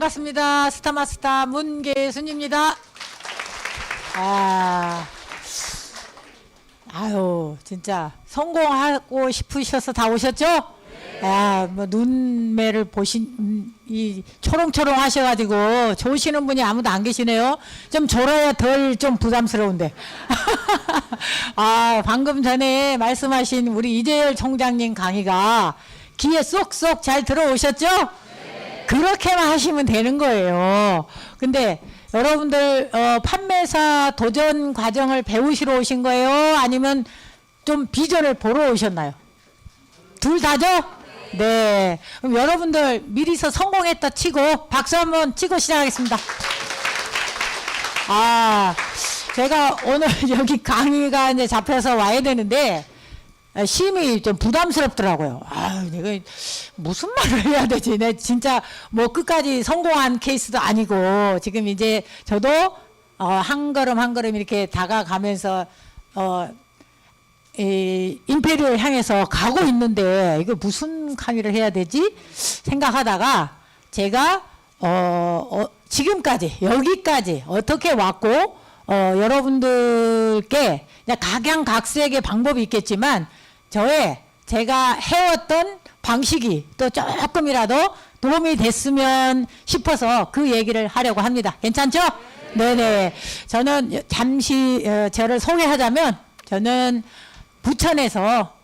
반갑습니다. 스타마스터 문계순입니다. 아유, 진짜 성공하고 싶으셔서 다 오셨죠? 뭐 눈매를 이 초롱초롱 하셔가지고 좋으시는 분이 아무도 안 계시네요. 좀 졸아야 덜 좀 부담스러운데. 방금 전에 말씀하신 우리 이재열 총장님 강의가 귀에 쏙쏙 잘 들어오셨죠? 그렇게만 하시면 되는 거예요. 근데 여러분들 판매사 도전 과정을 배우시러 오신 거예요? 아니면 좀 비전을 보러 오셨나요? 둘 다죠? 네. 그럼 여러분들 미리서 성공했다 치고 박수 한번 치고 시작하겠습니다. 제가 오늘 여기 강의가 이제 잡혀서 와야 되는데 심히 좀 부담스럽더라고요. 내가 무슨 말을 해야 되지? 내 진짜 뭐 끝까지 성공한 케이스도 아니고 지금 이제 저도 한 걸음 한 걸음 이렇게 다가가면서 임페리얼 향해서 가고 있는데 이거 무슨 강의를 해야 되지? 생각하다가 제가 지금까지 여기까지 어떻게 왔고 여러분들께 각양각색의 방법이 있겠지만 제가 해왔던 방식이 또 조금이라도 도움이 됐으면 싶어서 그 얘기를 하려고 합니다. 괜찮죠? 네네. 저는 잠시 저를 소개하자면 저는 부천에서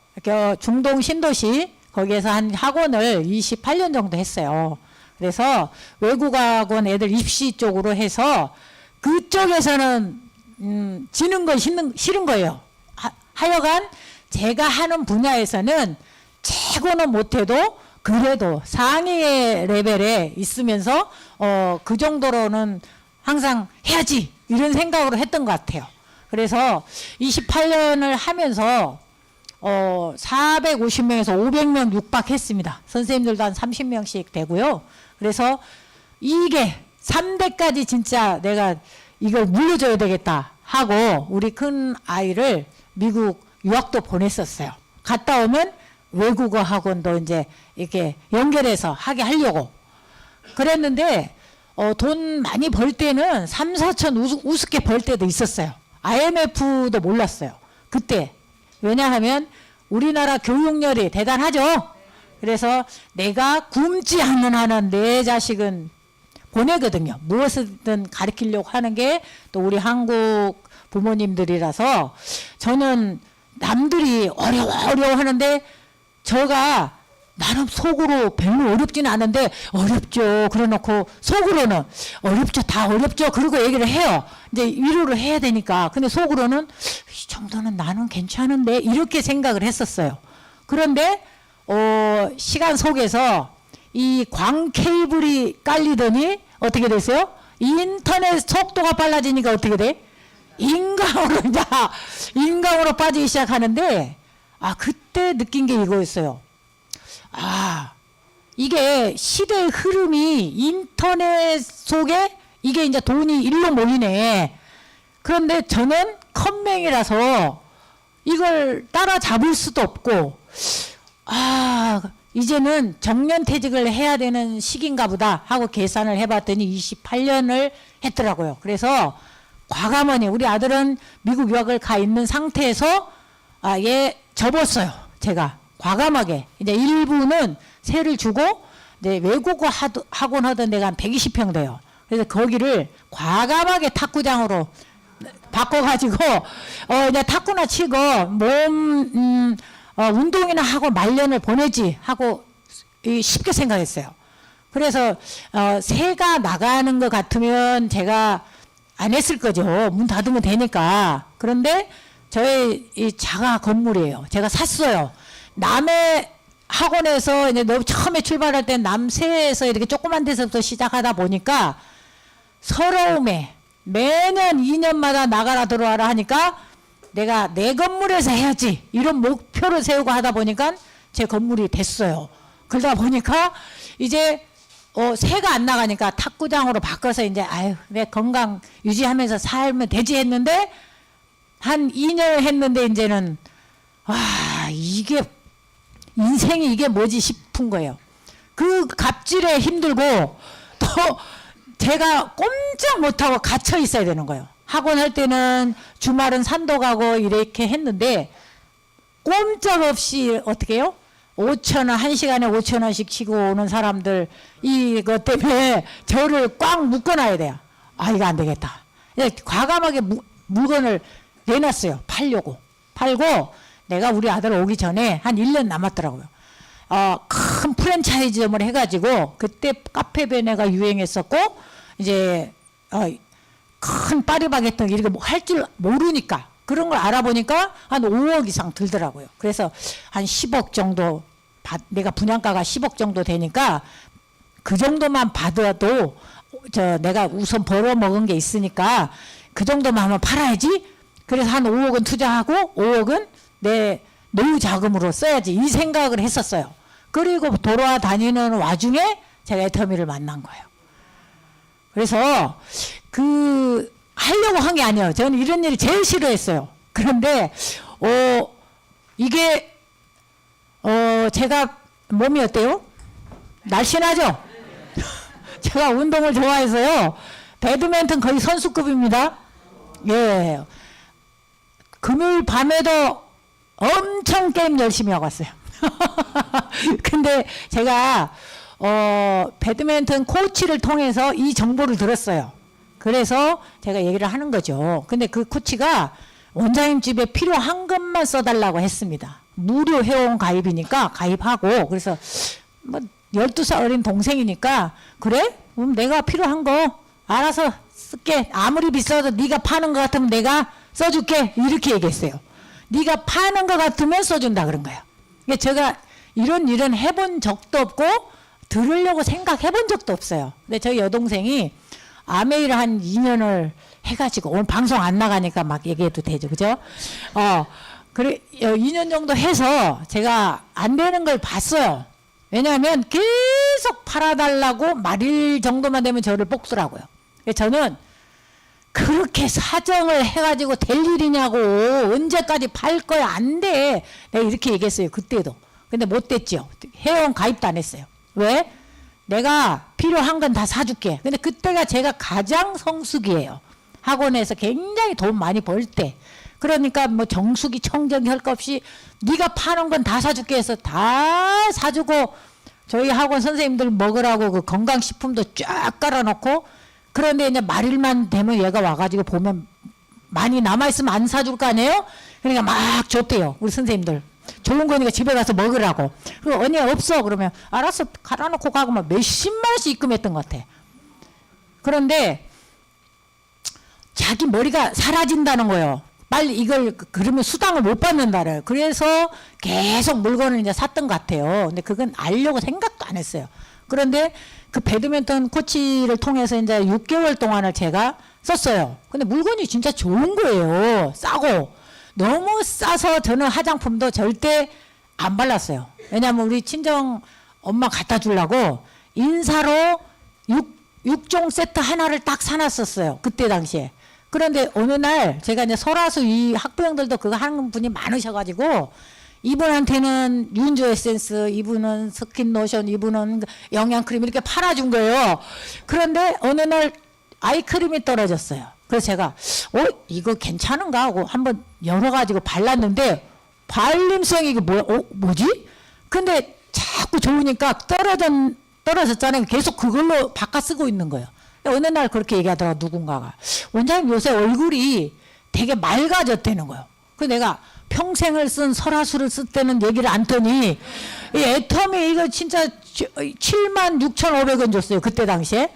중동 신도시 거기에서 한 학원을 28년 정도 했어요. 그래서 외국학원 애들 입시 쪽으로 해서 그쪽에서는 지는 건 싫은 거예요. 하여간 제가 하는 분야에서는 최고는 못해도 그래도 상위의 레벨에 있으면서 그 정도로는 항상 해야지 이런 생각으로 했던 것 같아요. 그래서 28년을 하면서 450명에서 500명 육박했습니다. 선생님들도 한 30명씩 되고요. 그래서 이게 3대까지 진짜 내가 이걸 물려줘야 되겠다 하고 우리 큰 아이를 미국 유학도 보냈었어요. 갔다 오면 외국어 학원도 이제 이렇게 연결해서 하게 하려고 그랬는데 돈 많이 벌 때는 3, 4천 우습게 벌 때도 있었어요. IMF도 몰랐어요. 그때. 왜냐하면 우리나라 교육열이 대단하죠. 그래서 내가 굶지 않는 한은 내 자식은 보내거든요. 무엇이든 가르치려고 하는 게 또 우리 한국 부모님들이라서 저는 남들이 어려워 하는데 저가 나는 속으로 별로 어렵지는 않은데 어렵죠. 그래놓고 속으로는 어렵죠. 다 어렵죠. 그러고 얘기를 해요. 이제 위로를 해야 되니까. 근데 속으로는 이 정도는 나는 괜찮은데 이렇게 생각을 했었어요. 그런데 시간 속에서 이 광 케이블이 깔리더니 어떻게 됐어요? 인터넷 속도가 빨라지니까 어떻게 돼? 인강으로 빠지기 시작하는데 그때 느낀 게 이거였어요. 이게 시대의 흐름이 인터넷 속에 이게 이제 돈이 일로 모이네. 그런데 저는 컴맹이라서 이걸 따라잡을 수도 없고 이제는 정년퇴직을 해야 되는 시기인가 보다 하고 계산을 해봤더니 28년을 했더라고요. 그래서 과감하니 우리 아들은 미국 유학을 가 있는 상태에서 얘 접었어요. 제가 과감하게 이제 일부는 세를 주고 이제 외국어 학원 하던 데가 한 120평 돼요. 그래서 거기를 과감하게 탁구장으로 바꿔가지고 이제 탁구나 치고 몸 운동이나 하고 말년을 보내지 하고 쉽게 생각했어요. 그래서 새가 나가는 것 같으면 제가 안 했을 거죠. 문 닫으면 되니까. 그런데 저의 이 자가 건물이에요. 제가 샀어요. 남의 학원에서 이제 처음에 출발할 때 남세에서 이렇게 조그만 데서부터 시작하다 보니까 서러움에 매년 2년마다 나가라 들어와라 하니까 내가 내 건물에서 해야지 이런 목표를 세우고 하다 보니까 제 건물이 됐어요. 그러다 보니까 이제 새가 안 나가니까 탁구장으로 바꿔서 이제 내 건강 유지하면서 살면 되지 했는데 한 2년 했는데 이제는 이게 인생이 이게 뭐지 싶은 거예요. 그 갑질에 힘들고 또 제가 꼼짝 못하고 갇혀 있어야 되는 거예요. 학원 할 때는 주말은 산도 가고 이렇게 했는데 꼼짝없이 어떻게 해요? 5,000원, 한 시간에 5,000원씩 치고 오는 사람들 이것 때문에 저를 꽉 묶어놔야 돼요. 아, 이거 안 되겠다. 과감하게 물건을 내놨어요. 팔려고. 팔고 내가 우리 아들 오기 전에 한 1년 남았더라고요. 큰 프랜차이즈점을 해가지고 그때 카페베네가 유행했었고 이제 큰 파리바게뜨 이렇게 할 줄 모르니까 그런 걸 알아보니까 한 5억 이상 들더라고요. 그래서 한 10억 정도 내가 분양가가 10억 정도 되니까 그 정도만 받아도 내가 우선 벌어먹은 게 있으니까 그 정도만 하면 팔아야지. 그래서 한 5억은 투자하고 5억은 내 노후 자금으로 써야지 이 생각을 했었어요. 그리고 돌아다니는 와중에 제가 애터미를 만난 거예요. 그래서 하려고 한 게 아니에요. 저는 이런 일을 제일 싫어했어요. 그런데 이게 제가 몸이 어때요? 날씬하죠? 제가 운동을 좋아해서요. 배드민턴 거의 선수급입니다. 예. 금요일 밤에도 엄청 게임 열심히 하고 왔어요. 근데 제가 배드민턴 코치를 통해서 이 정보를 들었어요. 그래서 제가 얘기를 하는 거죠. 근데 그 코치가 원장님 집에 필요한 것만 써달라고 했습니다. 무료 회원 가입이니까 가입하고 그래서 뭐 12살 어린 동생이니까 그래? 그럼 내가 필요한 거 알아서 쓸게. 아무리 비싸도 네가 파는 거 같으면 내가 써줄게. 이렇게 얘기했어요. 네가 파는 거 같으면 써준다 그런 거예요. 그러니까 제가 이런 일은 해본 적도 없고 들으려고 생각해본 적도 없어요. 근데 저희 여동생이 아메이를 한 2년을 해가지고 오늘 방송 안 나가니까 막 얘기해도 되죠. 그죠? 그래 2년 정도 해서 제가 안 되는 걸 봤어요. 왜냐하면 계속 팔아달라고 말일 정도만 되면 저를 복수라고요. 저는 그렇게 사정을 해가지고 될 일이냐고 언제까지 팔 거야 안 돼. 내가 이렇게 얘기했어요. 그때도. 근데 못 됐죠. 회원 가입도 안 했어요. 왜? 내가 필요한 건 다 사줄게. 근데 그때가 제가 가장 성수기예요. 학원에서 굉장히 돈 많이 벌 때. 그러니까 뭐 정수기 청정기 할 거 없이 네가 파는 건 다 사줄게 해서 다 사주고 저희 학원 선생님들 먹으라고 그 건강식품도 쫙 깔아놓고 그런데 이제 말일만 되면 얘가 와가지고 보면 많이 남아있으면 안 사줄 거 아니에요? 그러니까 막 줬대요. 우리 선생님들. 좋은 거니까 집에 가서 먹으라고. 그리고 언니 없어 그러면 알았어 갈아놓고 가고 막 몇십만 원씩 입금했던 것 같아. 그런데 자기 머리가 사라진다는 거예요. 빨리 이걸 그러면 수당을 못 받는다래요. 그래서 계속 물건을 이제 샀던 것 같아요. 근데 그건 알려고 생각도 안 했어요. 그런데 그 배드민턴 코치를 통해서 이제 6개월 동안을 제가 썼어요. 근데 물건이 진짜 좋은 거예요. 싸고. 너무 싸서 저는 화장품도 절대 안 발랐어요. 왜냐하면 우리 친정 엄마 갖다 주려고 인사로 6종 세트 하나를 딱 사놨었어요. 그때 당시에. 그런데 어느 날 제가 이제 설화수 이 학부형들도 그거 하는 분이 많으셔가지고 이분한테는 윤조 에센스, 이분은 스킨 로션, 이분은 영양크림 이렇게 팔아준 거예요. 그런데 어느 날 아이크림이 떨어졌어요. 그래서 제가 이거 괜찮은가 하고 한번 열어가지고 발랐는데 발림성이 이게 뭐지? 근데 자꾸 좋으니까 떨어졌잖아요. 계속 그걸로 바꿔 쓰고 있는 거예요. 어느 날 그렇게 얘기하더라고 누군가가. 원장님 요새 얼굴이 되게 맑아졌다는 거예요. 그래서 내가 평생을 쓴 설화수를 쓸 때는 얘기를 안 더니 이 애터미 이거 진짜 76,500원 줬어요. 그때 당시에.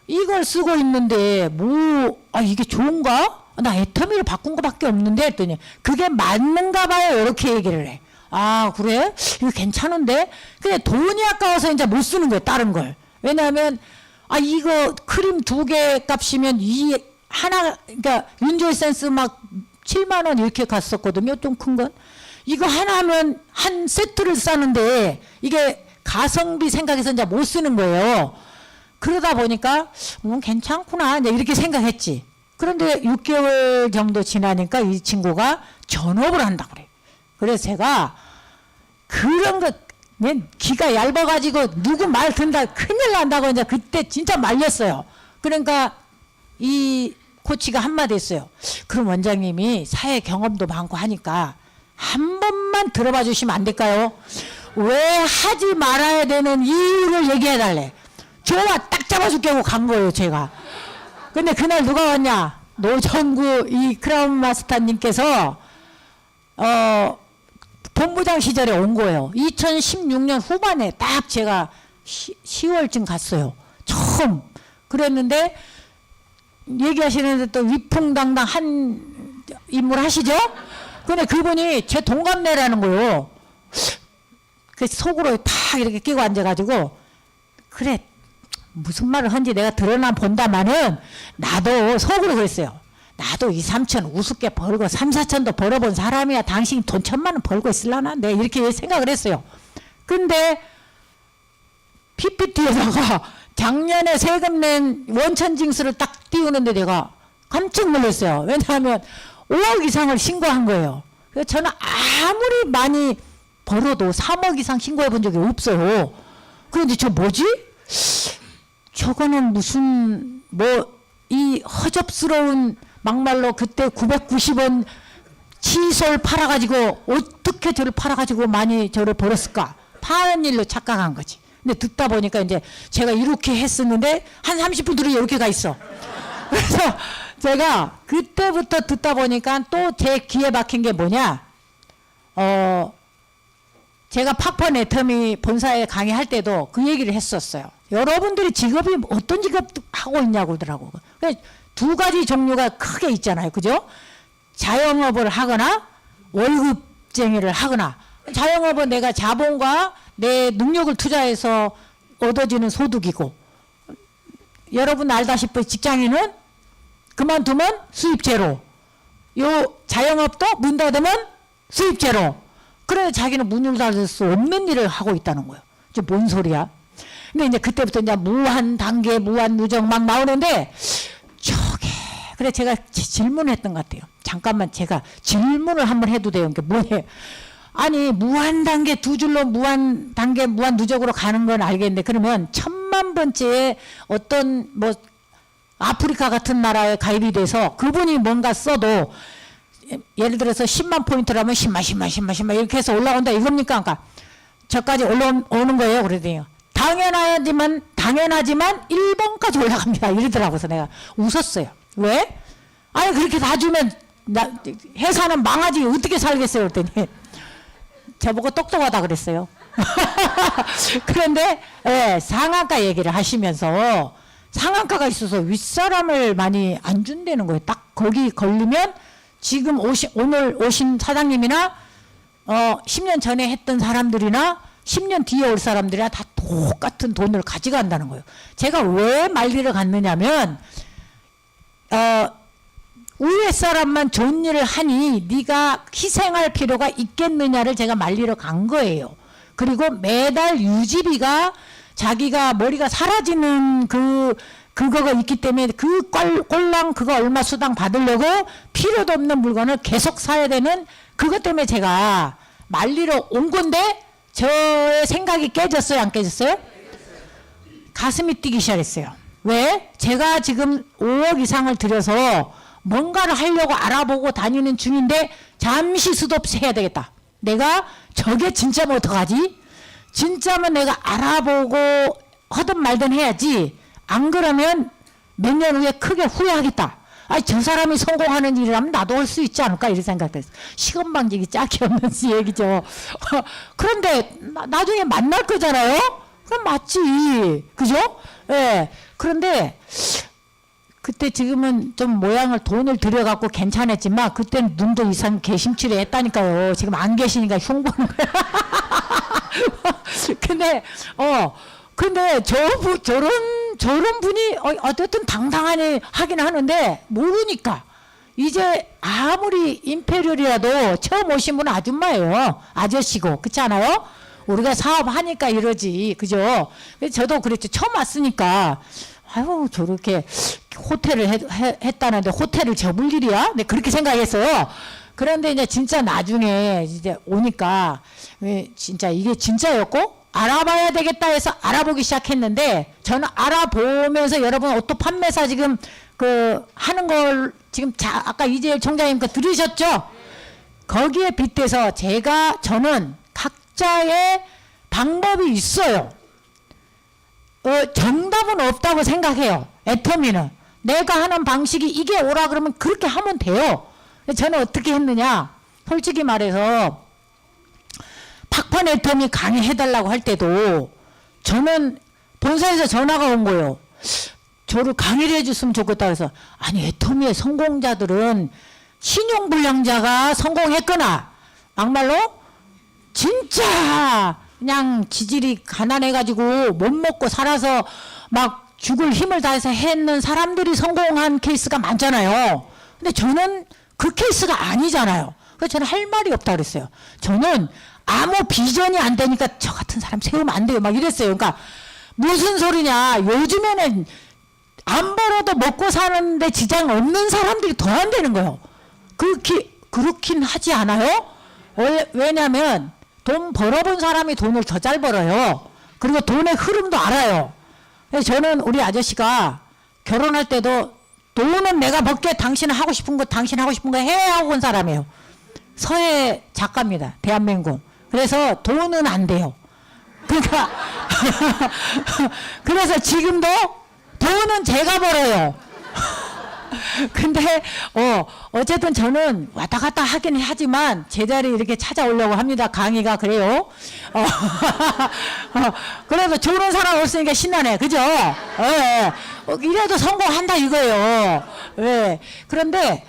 이걸 쓰고 있는데 이게 좋은가? 나 애터미를 바꾼 거밖에 없는데 했더니 그게 맞는가 봐요. 이렇게 얘기를 해. 아 그래? 이거 괜찮은데? 근데 돈이 아까워서 이제 못 쓰는 거예요. 다른 걸. 왜냐하면 이거 크림 2개 값이면 이 하나 그러니까 윤조에센스 막 7만 원 이렇게 갔었거든요. 좀 큰 건. 이거 하나 하면 한 세트를 싸는데 이게 가성비 생각해서 이제 못 쓰는 거예요. 그러다 보니까 괜찮구나 이제 이렇게 생각했지. 그런데 6개월 정도 지나니까 이 친구가 전업을 한다고 그래요. 그래서 제가 그런 거 내 귀가 얇아가지고 누구 말 듣는다 큰일 난다고 이제 그때 진짜 말렸어요. 그러니까 이 코치가 한마디 했어요. 그럼 원장님이 사회 경험도 많고 하니까 한 번만 들어봐 주시면 안 될까요? 왜 하지 말아야 되는 이유를 얘기해 달래. 좋아, 딱 잡아줄게 하고 간 거예요, 제가. 근데 그날 누가 왔냐? 노정구 이 크라운 마스터님께서 본부장 시절에 온 거예요. 2016년 후반에 딱 제가 10월쯤 갔어요. 처음. 그랬는데 얘기하시는데 또 위풍당당 한 인물 하시죠? 근데 그분이 제 동갑내라는 거예요. 그 속으로 탁 이렇게 끼고 앉아가지고 그래 무슨 말을 한지 내가 드러나 본다마는 나도 속으로 그랬어요. 나도 2, 3천 우습게 벌고 3, 4천도 벌어본 사람이야. 당신이 돈 1,000만 원 벌고 있을라나? 내가 이렇게 생각을 했어요. 근데 PPT에다가 작년에 세금 낸 원천징수를 딱 띄우는데 내가 깜짝 놀랐어요. 왜냐하면 5억 이상을 신고한 거예요. 그래서 저는 아무리 많이 벌어도 3억 이상 신고해 본 적이 없어요. 그런데 저 뭐지? 저거는 무슨 이 허접스러운 막말로 그때 990원 칫솔 팔아가지고 어떻게 저를 팔아가지고 많이 저를 벌었을까? 파는 일로 착각한 거지. 근데 듣다 보니까 이제 제가 이렇게 했었는데 한 30분 뒤로 이렇게 가 있어. 그래서 제가 그때부터 듣다 보니까 또 제 귀에 박힌 게 뭐냐? 제가 팍퍼 네터미 본사에 강의할 때도 그 얘기를 했었어요. 여러분들이 직업이 어떤 직업 하고 있냐고 그러더라고. 두 가지 종류가 크게 있잖아요. 그죠? 자영업을 하거나 월급쟁이를 하거나. 자영업은 내가 자본과 내 능력을 투자해서 얻어지는 소득이고, 여러분 알다시피 직장인은 그만두면 수입 제로. 요 자영업도 문 닫으면 수입 제로. 그래서 자기는 문을 닫을 수 없는 일을 하고 있다는 거예요. 이제 뭔 소리야? 근데 이제 그때부터 이제 무한 단계, 무한 누적 막 나오는데, 그래 제가 질문을 했던 것 같아요. 잠깐만 제가 질문을 한번 해도 돼요. 그게 뭐예요? 아니 무한 단계 두 줄로 무한 단계, 무한 누적으로 가는 건 알겠는데 그러면 1000만 번째에 어떤 아프리카 같은 나라에 가입이 돼서 그분이 뭔가 써도 예를 들어서 10만 포인트라면 10만 이렇게 해서 올라온다 이겁니까? 그러니까 저까지 올라오는 거예요. 그러더니 당연하지만 1번까지 올라갑니다. 이러더라고요. 그래서 내가 웃었어요. 왜? 아니 그렇게 다 주면 회사는 망하지 어떻게 살겠어요? 그랬더니 저보고 똑똑하다 그랬어요. 그런데 상한가 얘기를 하시면서 상한가가 있어서 윗사람을 많이 안 준다는 거예요. 딱 거기 걸리면 지금 오늘 오신 사장님이나 10년 전에 했던 사람들이나 10년 뒤에 올 사람들이나 다 똑같은 돈을 가져간다는 거예요. 제가 왜 말리러 갔느냐면 위에 사람만 좋은 일을 하니 네가 희생할 필요가 있겠느냐를 제가 말리러 간 거예요. 그리고 매달 유지비가 자기가 머리가 사라지는 그거가 있기 때문에 그 꼴랑 그거 얼마 수당 받으려고 필요도 없는 물건을 계속 사야 되는 그것 때문에 제가 말리러 온 건데 저의 생각이 깨졌어요? 안 깨졌어요? 가슴이 뛰기 시작했어요. 왜? 제가 지금 5억 이상을 들여서 뭔가를 하려고 알아보고 다니는 중인데 잠시 스톱 해야 되겠다. 내가 저게 진짜면 어떡하지? 진짜면 내가 알아보고 하든 말든 해야지. 안 그러면 몇 년 후에 크게 후회하겠다. 아니 저 사람이 성공하는 일이라면 나도 할 수 있지 않을까 이런 생각했어요. 시건방지기 짝이 없는 얘기죠. 그런데 나중에 만날 거잖아요. 그럼 맞지. 그죠? 예. 그런데 그때 지금은 좀 모양을 돈을 들여갖고 괜찮았지만 그때는 눈도 이상 개심치레 했다니까요. 지금 안 계시니까 흉보는 거야. 근데 저런 분이 어쨌든 당당하게 하긴 하는데 모르니까 이제 아무리 임페리얼이라도 처음 오신 분은 아줌마예요. 아저씨고 그렇지 않아요? 우리가 사업하니까 이러지 그죠? 저도 그랬죠. 처음 왔으니까 아유 저렇게 호텔을 했다는데 호텔을 접을 일이야? 네, 그렇게 생각했어요. 그런데 이제 진짜 나중에 이제 오니까 왜 진짜 이게 진짜였고 알아봐야 되겠다 해서 알아보기 시작했는데 저는 알아보면서 여러분 오토 판매사 지금 그 하는 걸 지금 아까 이재일 총장님 그 들으셨죠? 거기에 빗대서 저는 각자의 방법이 있어요. 정답은 없다고 생각해요. 애터미는 내가 하는 방식이 이게 오라 그러면 그렇게 하면 돼요. 저는 어떻게 했느냐, 솔직히 말해서 팍판 애터미 강의해달라고 할 때도 저는 본사에서 전화가 온 거예요. 저를 강의를 해줬으면 좋겠다 그래서 아니 애터미의 성공자들은 신용불량자가 성공했거나 막말로 진짜 그냥 지질이 가난해가지고 못 먹고 살아서 막 죽을 힘을 다해서 했는 사람들이 성공한 케이스가 많잖아요. 근데 저는 그 케이스가 아니잖아요. 그래서 저는 할 말이 없다 그랬어요. 저는 아무 비전이 안 되니까 저 같은 사람 세우면 안 돼요. 막 이랬어요. 그러니까 무슨 소리냐. 요즘에는 안 벌어도 먹고 사는데 지장 없는 사람들이 더 안 되는 거예요. 그렇긴 하지 않아요? 왜냐면 돈 벌어본 사람이 돈을 더 잘 벌어요. 그리고 돈의 흐름도 알아요. 그래서 저는 우리 아저씨가 결혼할 때도 돈은 내가 벌게 당신 하고 싶은 거 해 하고 온 사람이에요. 서해 작가입니다. 대한민국. 그래서 돈은 안 돼요. 그러니까 그래서 지금도 돈은 제가 벌어요. 근데 어쨌든 저는 왔다 갔다 하긴 하지만 제자리 이렇게 찾아오려고 합니다. 강의가 그래요. 그래도 좋은 사람 없으니까 신나네. 그죠? 이래도 성공한다 이거예요. 그런데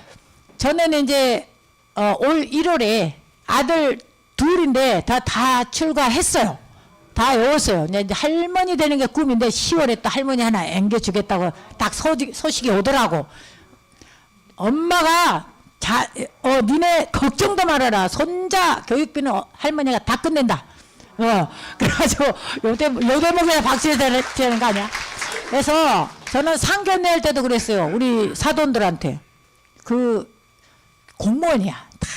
저는 이제 올 1월에 아들 둘인데 다 출가했어요. 다 외웠어요. 이제 할머니 되는 게 꿈인데 10월에 또 할머니 하나 앵겨주겠다고 딱 소식이 오더라고. 엄마가 니네 걱정도 말아라. 손자 교육비는 할머니가 다 끝낸다. 그래가지고 요 대목에 박수 해야 되는 거 아니야? 그래서 저는 상견 낼 때도 그랬어요. 우리 사돈들한테. 그 공무원이야. 딱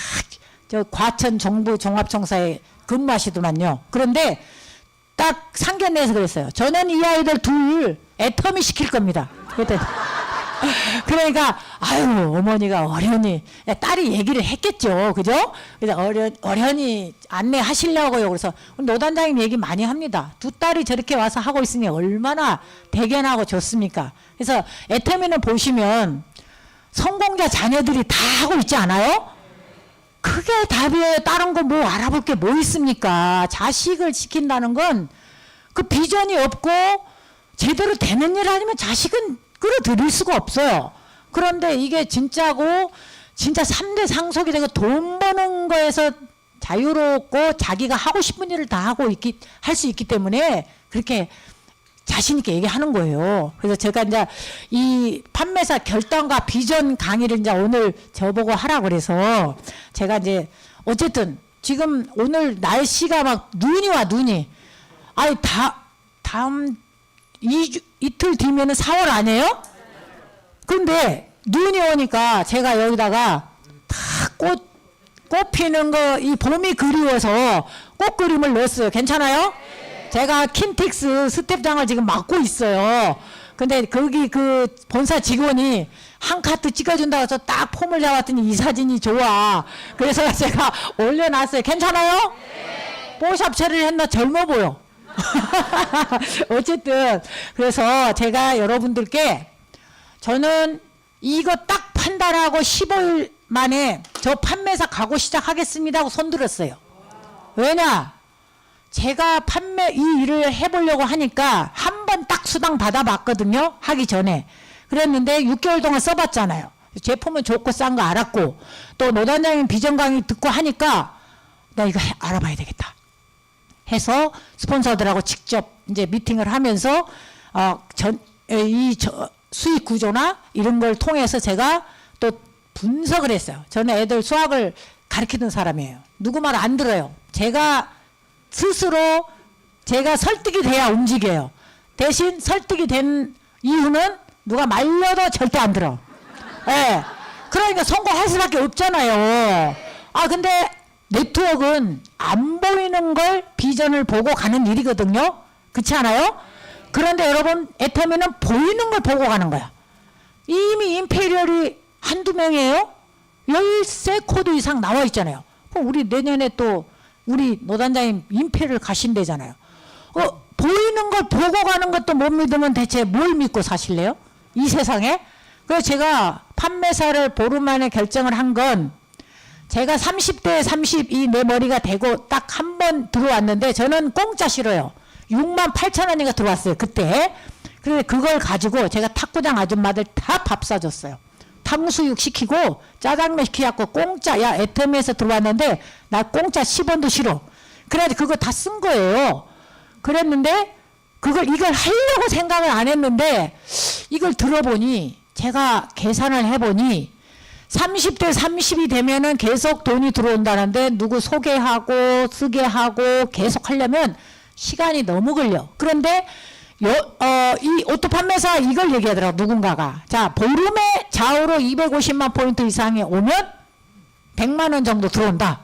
저 과천 정부 종합청사에 근무하시더만요. 그런데 딱 상견 내서 그랬어요. 저는 이 아이들 둘 애터미 시킬 겁니다. 그랬더니 그러니까 아유 어머니가 어련히 딸이 얘기를 했겠죠. 그죠? 그래서 어련히 안내하시려고요. 그래서 노 단장님 얘기 많이 합니다. 두 딸이 저렇게 와서 하고 있으니 얼마나 대견하고 좋습니까? 그래서 애터미는 보시면 성공자 자녀들이 다 하고 있지 않아요? 그게 답이에요. 다른 거 뭐 알아볼 게 뭐 있습니까? 자식을 지킨다는 건 그 비전이 없고 제대로 되는 일 아니면 자식은 끌어들일 수가 없어요. 그런데 이게 진짜고 진짜 3대 상속이 되고 돈 버는 거에서 자유롭고 자기가 하고 싶은 일을 다 하고 할 수 있기 때문에 그렇게 자신 있게 얘기하는 거예요. 그래서 제가 이제 이 판매사 결단과 비전 강의를 이제 오늘 저보고 하라고 그래서 제가 이제 어쨌든 지금 오늘 날씨가 막 눈이 와 눈이. 아니 다음 이틀 뒤면은 4월 아니에요? 근데 눈이 오니까 제가 여기다가 다 꽃 피는 거 이 봄이 그리워서 꽃 그림을 넣었어요. 괜찮아요? 제가 킨텍스 스텝장을 지금 맡고 있어요. 근데 거기 그 본사 직원이 한 카트 찍어준다고 해서 딱 폼을 잡았더니 이 사진이 좋아. 그래서 제가 올려놨어요. 괜찮아요? 뽀샵 처리를 했나 젊어 보여. 어쨌든 그래서 제가 여러분들께 저는 이거 딱 판단하고 15일 만에 저 판매사 가고 시작하겠습니다 하고 손들었어요. 왜냐? 제가 판매 이 일을 해보려고 하니까 한 번 딱 수당 받아봤거든요. 하기 전에. 그랬는데 6개월 동안 써봤잖아요. 제품은 좋고 싼 거 알았고 또 노 단장님 비전 강의 듣고 하니까 나 이거 알아봐야 되겠다 해서 스폰서들하고 직접 이제 미팅을 하면서 수익 구조나 이런 걸 통해서 제가 또 분석을 했어요. 저는 애들 수학을 가르치던 사람이에요. 누구 말 안 들어요. 제가 스스로 제가 설득이 돼야 움직여요. 대신 설득이 된 이유는 누가 말려도 절대 안 들어. 예. 그러니까 성공할 수밖에 없잖아요. 아 근데 네트워크는 안 보이는 걸 비전을 보고 가는 일이거든요. 그렇지 않아요? 그런데 여러분 애터미는 보이는 걸 보고 가는 거야. 이미 임페리얼이 한두 명이에요. 13코드 이상 나와 있잖아요. 그럼 우리 내년에 또 우리 노단장님 임페리얼 가신대잖아요. 보이는 걸 보고 가는 것도 못 믿으면 대체 뭘 믿고 사실래요? 이 세상에? 그래서 제가 판매사를 보름 만에 결정을 한 건 제가 30대 32 내 머리가 되고 딱 한 번 들어왔는데 저는 공짜 싫어요. 68,000원인가 들어왔어요. 그때. 그래서 그걸 가지고 제가 탁구장 아줌마들 다 밥 사줬어요. 탕수육 시키고 짜장면 시키고 공짜 야 애터미에서 들어왔는데 나 공짜 10원도 싫어. 그래가지고 그거 다 쓴 거예요. 그랬는데 이걸 하려고 생각을 안 했는데 이걸 들어보니 제가 계산을 해보니 30대 30이 되면은 계속 돈이 들어온다는데 누구 소개하고 쓰게 하고 계속 하려면 시간이 너무 걸려. 그런데 이 오토 판매사 이걸 얘기하더라고 누군가가. 자 보름에 좌우로 250만 포인트 이상이 오면 100만 원 정도 들어온다.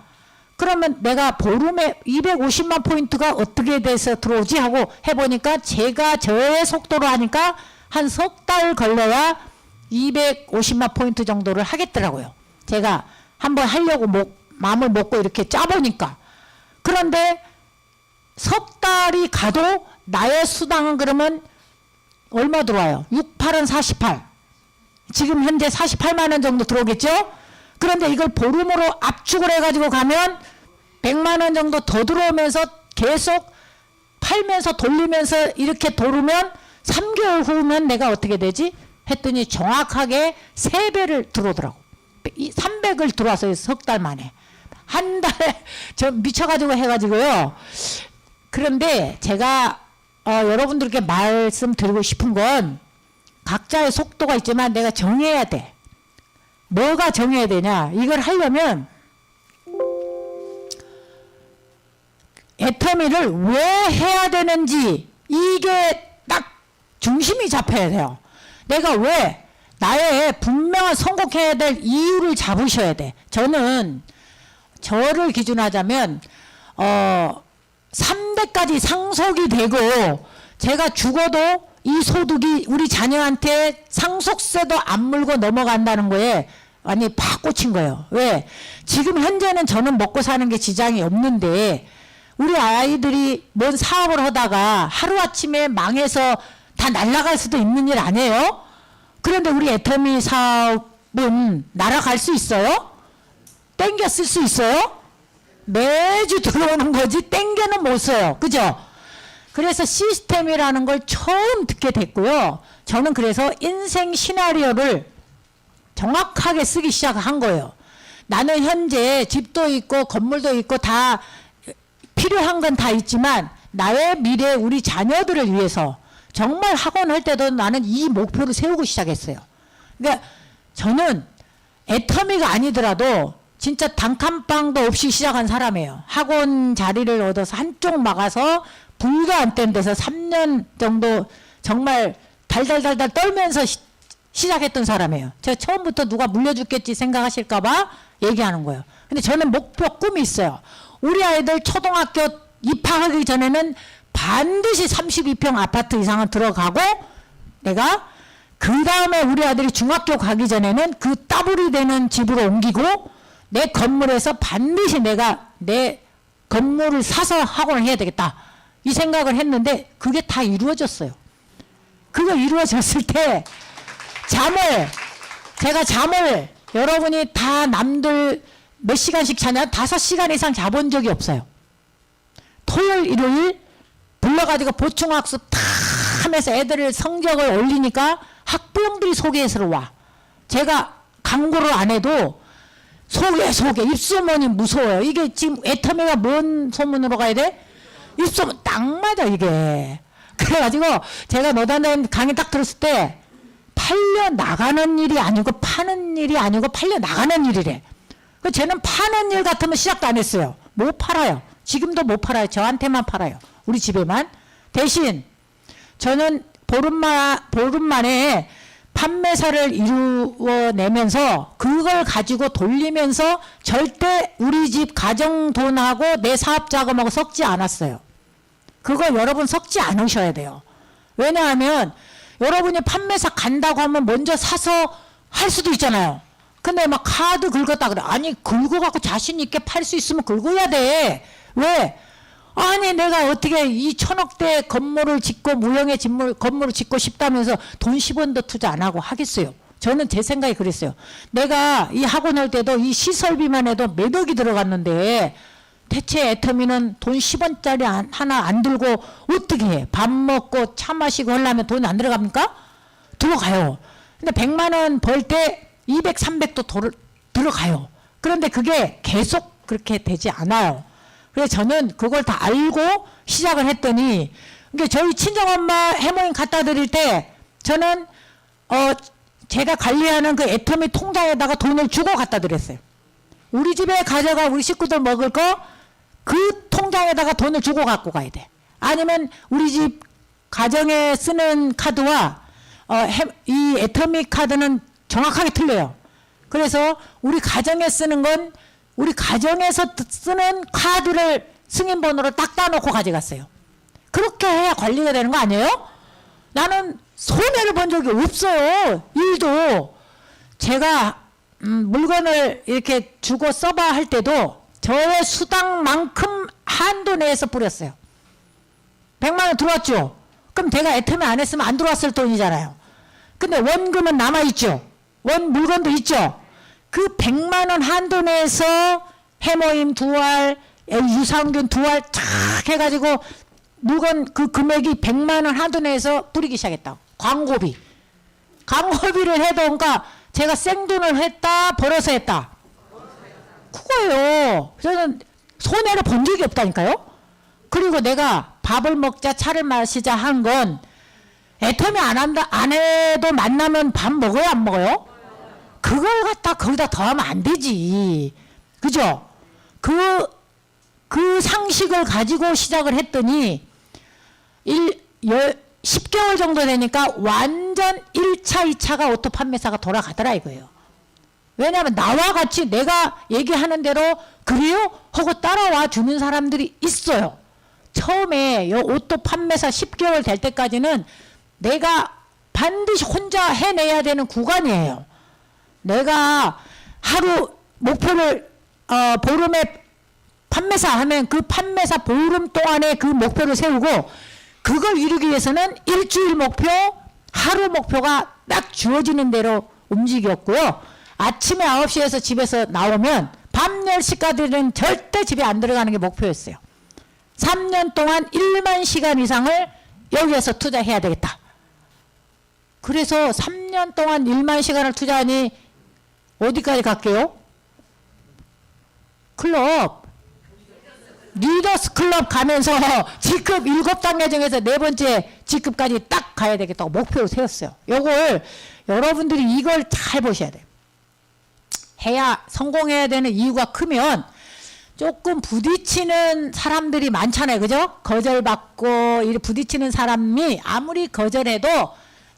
그러면 내가 보름에 250만 포인트가 어떻게 돼서 들어오지 하고 해보니까 제가 저의 속도로 하니까 한 석 달 걸려야 250만 포인트 정도를 하겠더라고요. 제가 한번 하려고 마음을 먹고 이렇게 짜보니까. 그런데 석 달이 가도 나의 수당은 그러면 얼마 들어와요? 6, 8은 48. 지금 현재 48만 원 정도 들어오겠죠? 그런데 이걸 보름으로 압축을 해가지고 가면 100만 원 정도 더 들어오면서 계속 팔면서 돌리면서 이렇게 돌으면 3개월 후면 내가 어떻게 되지? 했더니 정확하게 3배를 들어오더라고. 300을 들어왔어요. 석 달 만에. 한 달에 저 미쳐가지고 해가지고요. 그런데 제가 여러분들께 말씀드리고 싶은 건 각자의 속도가 있지만 내가 정해야 돼. 뭐가 정해야 되냐. 이걸 하려면 애터미를 왜 해야 되는지 이게 딱 중심이 잡혀야 돼요. 내가 왜 나의 분명한 성공해야 될 이유를 잡으셔야 돼. 저는 저를 기준하자면 3대까지 상속이 되고 제가 죽어도 이 소득이 우리 자녀한테 상속세도 안 물고 넘어간다는 거에 완전히 팍 꽂힌 거예요. 왜? 지금 현재는 저는 먹고 사는 게 지장이 없는데 우리 아이들이 뭔 사업을 하다가 하루아침에 망해서 다 날아갈 수도 있는 일 아니에요? 그런데 우리 애터미 사업은 날아갈 수 있어요? 땡겨 쓸 수 있어요? 매주 들어오는 거지 땡겨는 못 써요. 그죠? 그래서 시스템이라는 걸 처음 듣게 됐고요. 저는 그래서 인생 시나리오를 정확하게 쓰기 시작한 거예요. 나는 현재 집도 있고 건물도 있고 다 필요한 건 다 있지만 나의 미래 우리 자녀들을 위해서 정말 학원 할 때도 나는 이 목표를 세우고 시작했어요. 그러니까 저는 애터미가 아니더라도 진짜 단칸방도 없이 시작한 사람이에요. 학원 자리를 얻어서 한쪽 막아서 불도 안 뗀 데서 3년 정도 정말 달달달달 떨면서 시작했던 사람이에요. 제가 처음부터 누가 물려줬겠지 생각하실까봐 얘기하는 거예요. 근데 저는 목표 꿈이 있어요. 우리 아이들 초등학교 입학하기 전에는 반드시 32평 아파트 이상은 들어가고 내가 그 다음에 우리 아들이 중학교 가기 전에는 그 더블이 되는 집으로 옮기고 내 건물에서 반드시 내가 내 건물을 사서 학원을 해야 되겠다. 이 생각을 했는데 그게 다 이루어졌어요. 그거 이루어졌을 때 제가 잠을 여러분이 다 남들 몇 시간씩 자냐? 5시간 이상 자본 적이 없어요. 토요일, 일요일 불러가지고 보충학습 다 하면서 애들을 성적을 올리니까 학부형들이 소개해서 와. 제가 광고를 안 해도 소개 입소문이 무서워요. 이게 지금 애터미가 뭔 소문으로 가야 돼? 입소문 딱 맞아 이게. 그래가지고 제가 노단장님 강의 딱 들었을 때 팔려 나가는 일이 아니고 파는 일이 아니고 팔려 나가는 일이래. 쟤는 파는 일 같으면 시작도 안 했어요. 못 팔아요. 지금도 못 팔아요. 저한테만 팔아요. 우리 집에만. 대신 저는 보름 만에 판매사를 이루어내면서 그걸 가지고 돌리면서 절대 우리 집 가정 돈하고 내 사업 자금하고 섞지 않았어요. 그거 여러분 섞지 않으셔야 돼요. 왜냐하면 여러분이 판매사 간다고 하면 먼저 사서 할 수도 있잖아요. 근데 막 카드 긁었다 그래. 아니 긁어갖고 자신 있게 팔 수 있으면 긁어야 돼. 왜? 아니 내가 어떻게 이 1,000억대 건물을 짓고 무형의 건물을 짓고 싶다면서 돈 10원도 투자 안 하고 하겠어요. 저는 제 생각이 그랬어요. 내가 이 학원 할 때도 이 시설비만 해도 몇 억이 들어갔는데 대체 애터미는 돈 10원짜리 하나 안 들고 어떻게 해? 밥 먹고 차 마시고 하려면 돈이 안 들어갑니까? 들어가요. 근데 100만 원 벌 때 200, 300도 들어가요. 그런데 그게 계속 그렇게 되지 않아요. 그래서 저는 그걸 다 알고 시작을 했더니, 그러니까 저희 친정엄마 해모임 갖다 드릴 때 저는 제가 관리하는 그 애터미 통장에다가 돈을 주고 갖다 드렸어요. 우리 집에 가져가 우리 식구들 먹을 거 그 통장에다가 돈을 주고 갖고 가야 돼. 아니면 우리 집 가정에 쓰는 카드와 이 애터미 카드는 정확하게 틀려요. 그래서 우리 가정에 쓰는 건 우리 가정에서 쓰는 카드를 승인번호를 딱 따놓고 가져갔어요. 그렇게 해야 관리가 되는 거 아니에요? 나는 손해를 본 적이 없어요. 일도. 제가 물건을 이렇게 주고 써봐 할 때도 저의 수당만큼 한도 내에서 뿌렸어요. 100만 원 들어왔죠? 그럼 내가 애터미 안 했으면 안 들어왔을 돈이잖아요. 근데 원금은 남아있죠? 원 물건도 있죠? 그 100만 원 한도 내에서 해모임 2알, 유산균 2알 쫙 해가지고 물건 그 금액이 100만 원 한도 내에서 뿌리기 시작했다. 광고비를 해도 그러니까 제가 생돈을 했다, 벌어서 했다. 그거예요. 저는 손해를 본 적이 없다니까요. 그리고 내가 밥을 먹자, 차를 마시자 한 건 애터미 안 해도 만나면 밥 먹어요, 안 먹어요? 그걸 갖다 거기다 더하면 안 되지. 그죠? 그 상식을 가지고 시작을 했더니 10개월 정도 되니까 완전 1차, 2차가 오토 판매사가 돌아가더라 이거예요. 왜냐하면 나와 같이 내가 얘기하는 대로 그래요? 하고 따라와 주는 사람들이 있어요. 처음에 오토 판매사 10개월 될 때까지는 내가 반드시 혼자 해내야 되는 구간이에요. 내가 하루 목표를 보름에 판매사 하면 그 판매사 보름 동안에 그 목표를 세우고 그걸 이루기 위해서는 일주일 목표, 하루 목표가 딱 주어지는 대로 움직였고요. 아침에 9시에서 집에서 나오면 밤 10시까지는 절대 집에 안 들어가는 게 목표였어요. 3년 동안 1만 시간 이상을 여기에서 투자해야 되겠다. 그래서 3년 동안 1만 시간을 투자하니 어디까지 갈게요? 클럽. 리더스 클럽 가면서 G급 7단계 중에서 4번째 G급까지 딱 가야 되겠다고 목표를 세웠어요. 요걸 여러분들이 이걸 잘 보셔야 돼요. 해야 성공해야 되는 이유가 크면 조금 부딪히는 사람들이 많잖아요. 그죠? 거절받고 이렇게 부딪히는 사람이 아무리 거절해도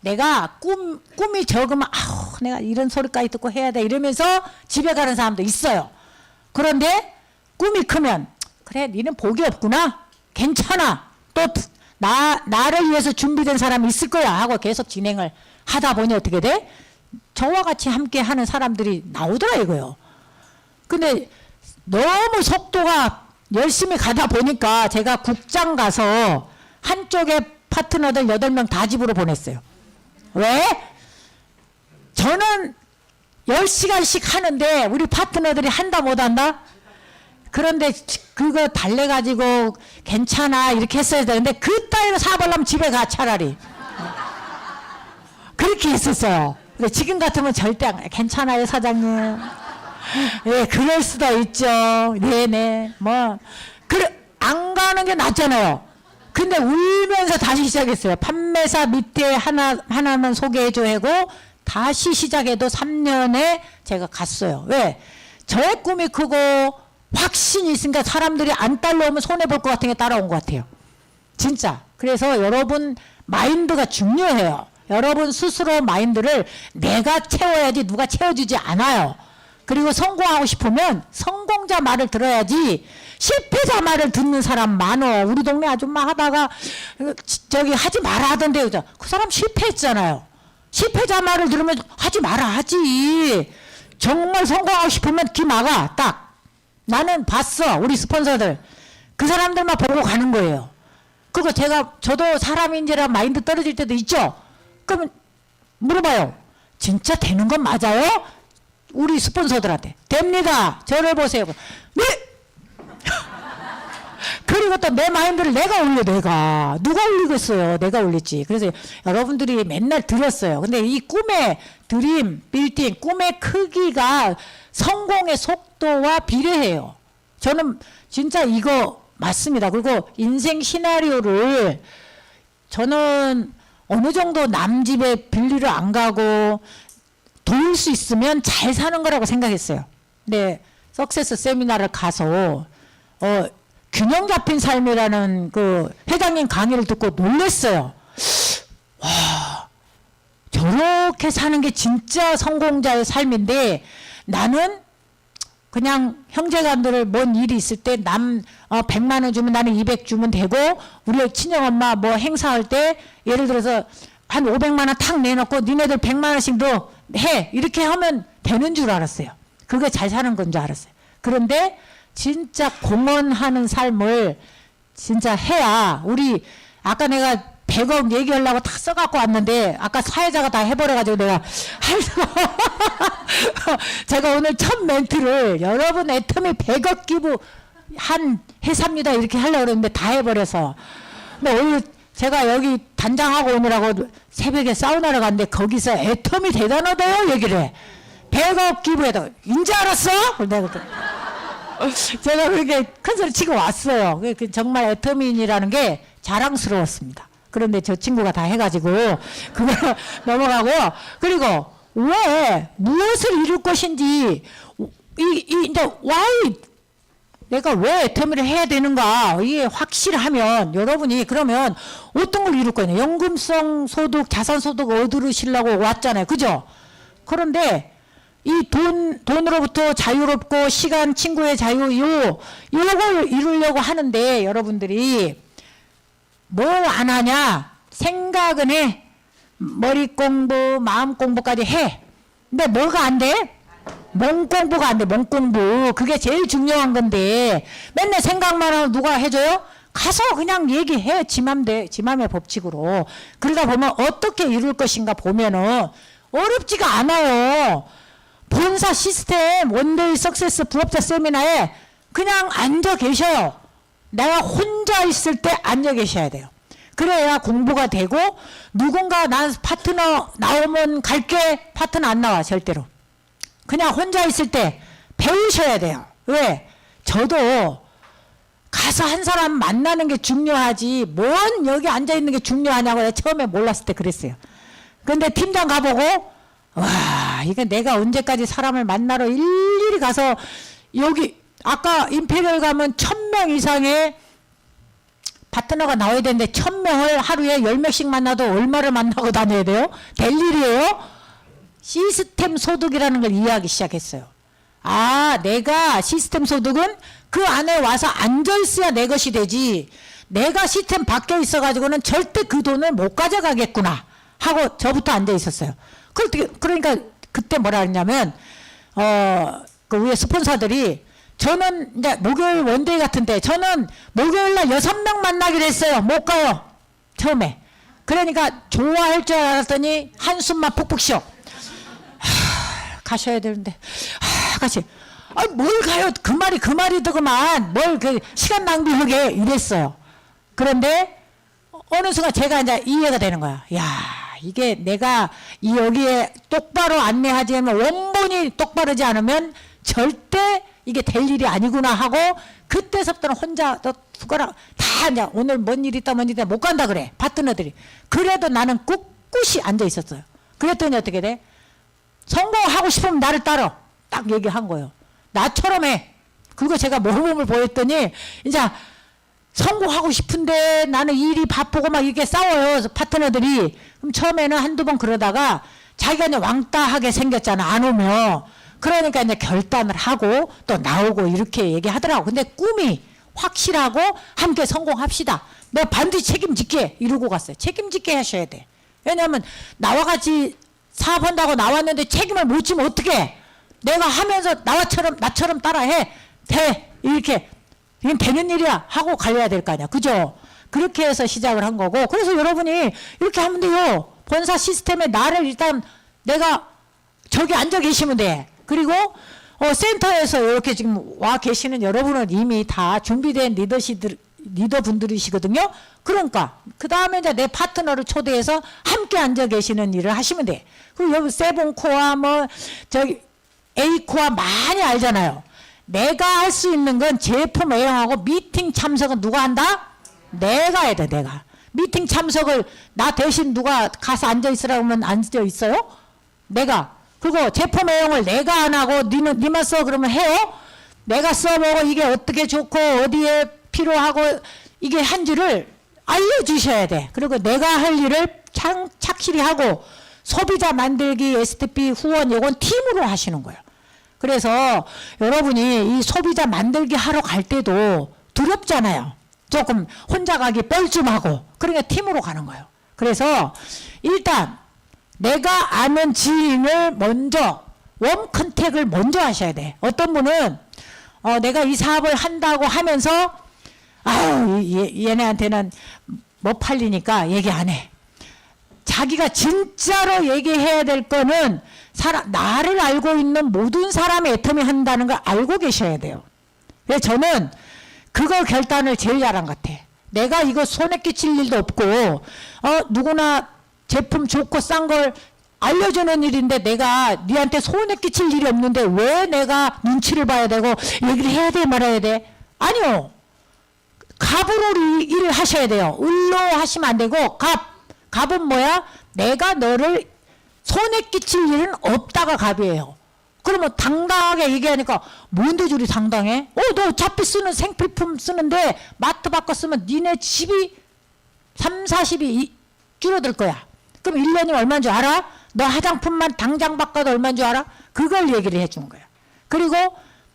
내가 꿈이 적으면 아우 내가 이런 소리까지 듣고 해야 돼 이러면서 집에 가는 사람도 있어요. 그런데 꿈이 크면 그래 니는 복이 없구나 괜찮아 또 나를 위해서 준비된 사람이 있을 거야 하고 계속 진행을 하다 보니 어떻게 돼? 저와 같이 함께 하는 사람들이 나오더라 이거요. 근데 너무 속도가 열심히 가다 보니까 제가 국장 가서 한쪽에 파트너들 8명 다 집으로 보냈어요. 왜? 저는 10시간씩 하는데 우리 파트너들이 한다 못한다? 그런데 그거 달래가지고 괜찮아 이렇게 했어야 되는데 그따위로 사버리면 집에 가 차라리. 그렇게 했었어요. 근데 지금 같으면 절대 안 괜찮아요 사장님. 예, 그럴 수도 있죠. 네네. 뭐 그래 안 가는 게 낫잖아요. 근데 울면서 다시 시작했어요. 판매사 밑에 하나만 소개해줘 하고 다시 시작해도 3년에 제가 갔어요. 왜? 저의 꿈이 크고 확신이 있으니까 사람들이 안 따라오면 손해볼 것 같은 게 따라온 것 같아요. 진짜. 그래서 여러분 마인드가 중요해요. 여러분 스스로 마인드를 내가 채워야지 누가 채워주지 않아요. 그리고 성공하고 싶으면 성공자 말을 들어야지 실패자 말을 듣는 사람 많어. 우리 동네 아줌마 하다가 저기 하지 마라 하던데 그 사람 실패했잖아요. 실패자 말을 들으면 하지 마라 하지. 정말 성공하고 싶으면 귀 막아. 딱. 나는 봤어. 우리 스폰서들. 그 사람들만 보고 가는 거예요. 그리고 저도 사람인지라 마인드 떨어질 때도 있죠. 그러면 물어봐요. 진짜 되는 건 맞아요? 우리 스폰서들한테. 됩니다. 저를 보세요. 네! 그리고 또 내 마인드를 내가 올려, 내가. 누가 올리겠어요? 내가 올리지. 그래서 여러분들이 맨날 들었어요. 근데 이 꿈의 드림, 빌딩, 꿈의 크기가 성공의 속도와 비례해요. 저는 진짜 이거 맞습니다. 그리고 인생 시나리오를 저는 어느 정도 남 집에 빌리러 안 가고 도울 수 있으면 잘 사는 거라고 생각했어요. 근데 석세스 세미나를 가서 균형 잡힌 삶이라는 그 회장님 강의를 듣고 놀랐어요. 와, 저렇게 사는 게 진짜 성공자의 삶인데 나는 그냥 형제간들 뭔 일이 있을 때 남 100만 원 주면 나는 200 주면 되고 우리 친정엄마 뭐 행사할 때 예를 들어서 한 500만 원 탁 내놓고 니네들 100만 원씩 너 해. 이렇게 하면 되는 줄 알았어요. 그게 잘 사는 건 줄 알았어요. 그런데 진짜 공헌하는 삶을 진짜 해야 우리 아까 내가 100억 얘기하려고 다 써갖고 왔는데 아까 사회자가 다 해버려가지고 내가 할 수가 제가 오늘 첫 멘트를 여러분 애터미 100억 기부 한 해삽니다 이렇게 하려고 그랬는데 다 해버려서 근데 오늘 제가 여기 단장하고 오느라고 새벽에 사우나를 갔는데 거기서 애터미 대단하다요 얘기를 해. 100억 기부해도 인지 알았어? 내가 제가 그렇게 큰 소리 치고 왔어요. 정말 애터미인이라는 게 자랑스러웠습니다. 그런데 저 친구가 다 해가지고 그거 넘어가고요. 그리고 왜 무엇을 이룰 것인지 이제 why 내가 왜 애터미를 해야 되는가 이게 확실하면 여러분이 그러면 어떤 걸 이룰 거냐. 연금성 소득, 자산소득 얻으시려고 왔잖아요. 그죠? 그런데 이 돈으로부터 자유롭고 시간, 친구의 자유, 요걸 이루려고 하는데 여러분들이 뭘 안 하냐? 생각은 해. 머리 공부, 마음 공부까지 해. 근데 뭐가 안 돼? 몸 공부가 안 돼, 몸 공부. 그게 제일 중요한 건데 맨날 생각만 하면 누가 해줘요? 가서 그냥 얘기해. 지 맘의 법칙으로. 그러다 보면 어떻게 이룰 것인가 보면은 어렵지가 않아요. 본사 시스템 원데이 석세스 부업자 세미나에 그냥 앉아 계셔요. 내가 혼자 있을 때 앉아 계셔야 돼요. 그래야 공부가 되고 누군가 난 파트너 나오면 갈게 파트너 안 나와 절대로. 그냥 혼자 있을 때 배우셔야 돼요. 왜? 저도 가서 한 사람 만나는 게 중요하지 뭔 여기 앉아 있는 게 중요하냐고 내가 처음에 몰랐을 때 그랬어요. 근데 팀장 가보고 와 이게 내가 언제까지 사람을 만나러 일일이 가서 여기 아까 임페리얼 가면 1000명 이상의 파트너가 나와야 되는데 1000명을 하루에 10명씩 만나도 얼마를 만나고 다녀야 돼요? 될 일이에요? 시스템 소득이라는 걸 이해하기 시작했어요. 아 내가 시스템 소득은 그 안에 와서 앉아있어야 내 것이 되지 내가 시스템 밖에 있어가지고는 절대 그 돈을 못 가져가겠구나 하고 저부터 앉아있었어요. 그러니까 그때 뭐라 했냐면 그 위에 스폰서들이 저는 이제 목요일 원데이 같은데 저는 목요일날 6명 만나기로 했어요. 못 가요. 처음에. 그러니까 좋아할 줄 알았더니 한숨만 푹푹 쉬어. 가셔야 되는데 같이 뭘 가요. 그 말이더구만. 뭘 그 시간 낭비하게 이랬어요. 그런데 어느 순간 제가 이제 이해가 되는 거야. 야 이게 내가 여기에 똑바로 안내하지 않으면 원본이 똑바르지 않으면 절대 이게 될 일이 아니구나 하고 그때서부터는 혼자 너 수고라 다 이제 오늘 뭔 일 있다 못 간다 그래 파트너들이. 그래도 나는 꿋꿋이 앉아 있었어요. 그랬더니 어떻게 돼? 성공하고 싶으면 나를 따라 딱 얘기한 거예요. 나처럼 해. 그리고 제가 모범을 보였더니 이제 성공하고 싶은데 나는 일이 바쁘고 막 이렇게 싸워요. 파트너들이. 그럼 처음에는 한두 번 그러다가 자기가 이제 왕따하게 생겼잖아. 안 오면. 그러니까 이제 결단을 하고 또 나오고 이렇게 얘기하더라고. 근데 꿈이 확실하고 함께 성공합시다. 내가 반드시 책임질게. 이러고 갔어요. 책임질게 하셔야 돼. 왜냐하면 나와 같이 사업한다고 나왔는데 책임을 못 지면 어떡해. 내가 하면서 나처럼 따라해. 돼. 이렇게. 이건 되는 일이야 하고 갈려야 될 거 아니야. 그죠? 그렇게 해서 시작을 한 거고. 그래서 여러분이 이렇게 하면 돼요. 본사 시스템에 나를 일단 내가 저기 앉아 계시면 돼. 그리고 센터에서 이렇게 지금 와 계시는 여러분은 이미 다 준비된 리더분들이시거든요. 그러니까 그 다음에 이제 내 파트너를 초대해서 함께 앉아 계시는 일을 하시면 돼. 그리고 여기 세븐코아 뭐 저기 A코아 많이 알잖아요. 내가 할 수 있는 건 제품 애용하고 미팅 참석은 누가 한다? 내가 해야 돼. 내가 미팅 참석을 나 대신 누가 가서 앉아 있으라고 하면 앉아 있어요? 내가. 그리고 제품 애용을 내가 안 하고 니만 써 그러면 해요? 내가 써보고 이게 어떻게 좋고 어디에 필요하고 이게 한지를 알려주셔야 돼. 그리고 내가 할 일을 착실히 하고 소비자 만들기 STP 후원 이건 팀으로 하시는 거예요. 그래서 여러분이 이 소비자 만들기 하러 갈 때도 두렵잖아요. 조금 혼자 가기 뻘쭘하고. 그러니까 팀으로 가는 거예요. 그래서 일단 내가 아는 지인을 먼저 웜 컨택을 먼저 하셔야 돼. 어떤 분은 내가 이 사업을 한다고 하면서 아유 얘네한테는 못 팔리니까 얘기 안 해. 자기가 진짜로 얘기해야 될 거는 나를 알고 있는 모든 사람의 애터미 한다는 걸 알고 계셔야 돼요. 그래서 저는 그거 결단을 제일 잘한 것 같아. 내가 이거 손에 끼칠 일도 없고 누구나 제품 좋고 싼 걸 알려주는 일인데 내가 니한테 손에 끼칠 일이 없는데 왜 내가 눈치를 봐야 되고 얘기를 해야 돼 말아야 돼? 아니요. 갑으로 일을 하셔야 돼요. 을로 하시면 안 되고 갑은 뭐야? 내가 너를 손에 끼칠 일은 없다가 갑이에요. 그러면 당당하게 얘기하니까 뭔데 저리 당당해? 너 어차피 쓰는 생필품 쓰는데 마트 바꿔 쓰면 니네 집이 30-40이 줄어들 거야. 그럼 1년이면 얼마인 줄 알아? 너 화장품만 당장 바꿔도 얼마인 줄 알아? 그걸 얘기를 해준 거야. 그리고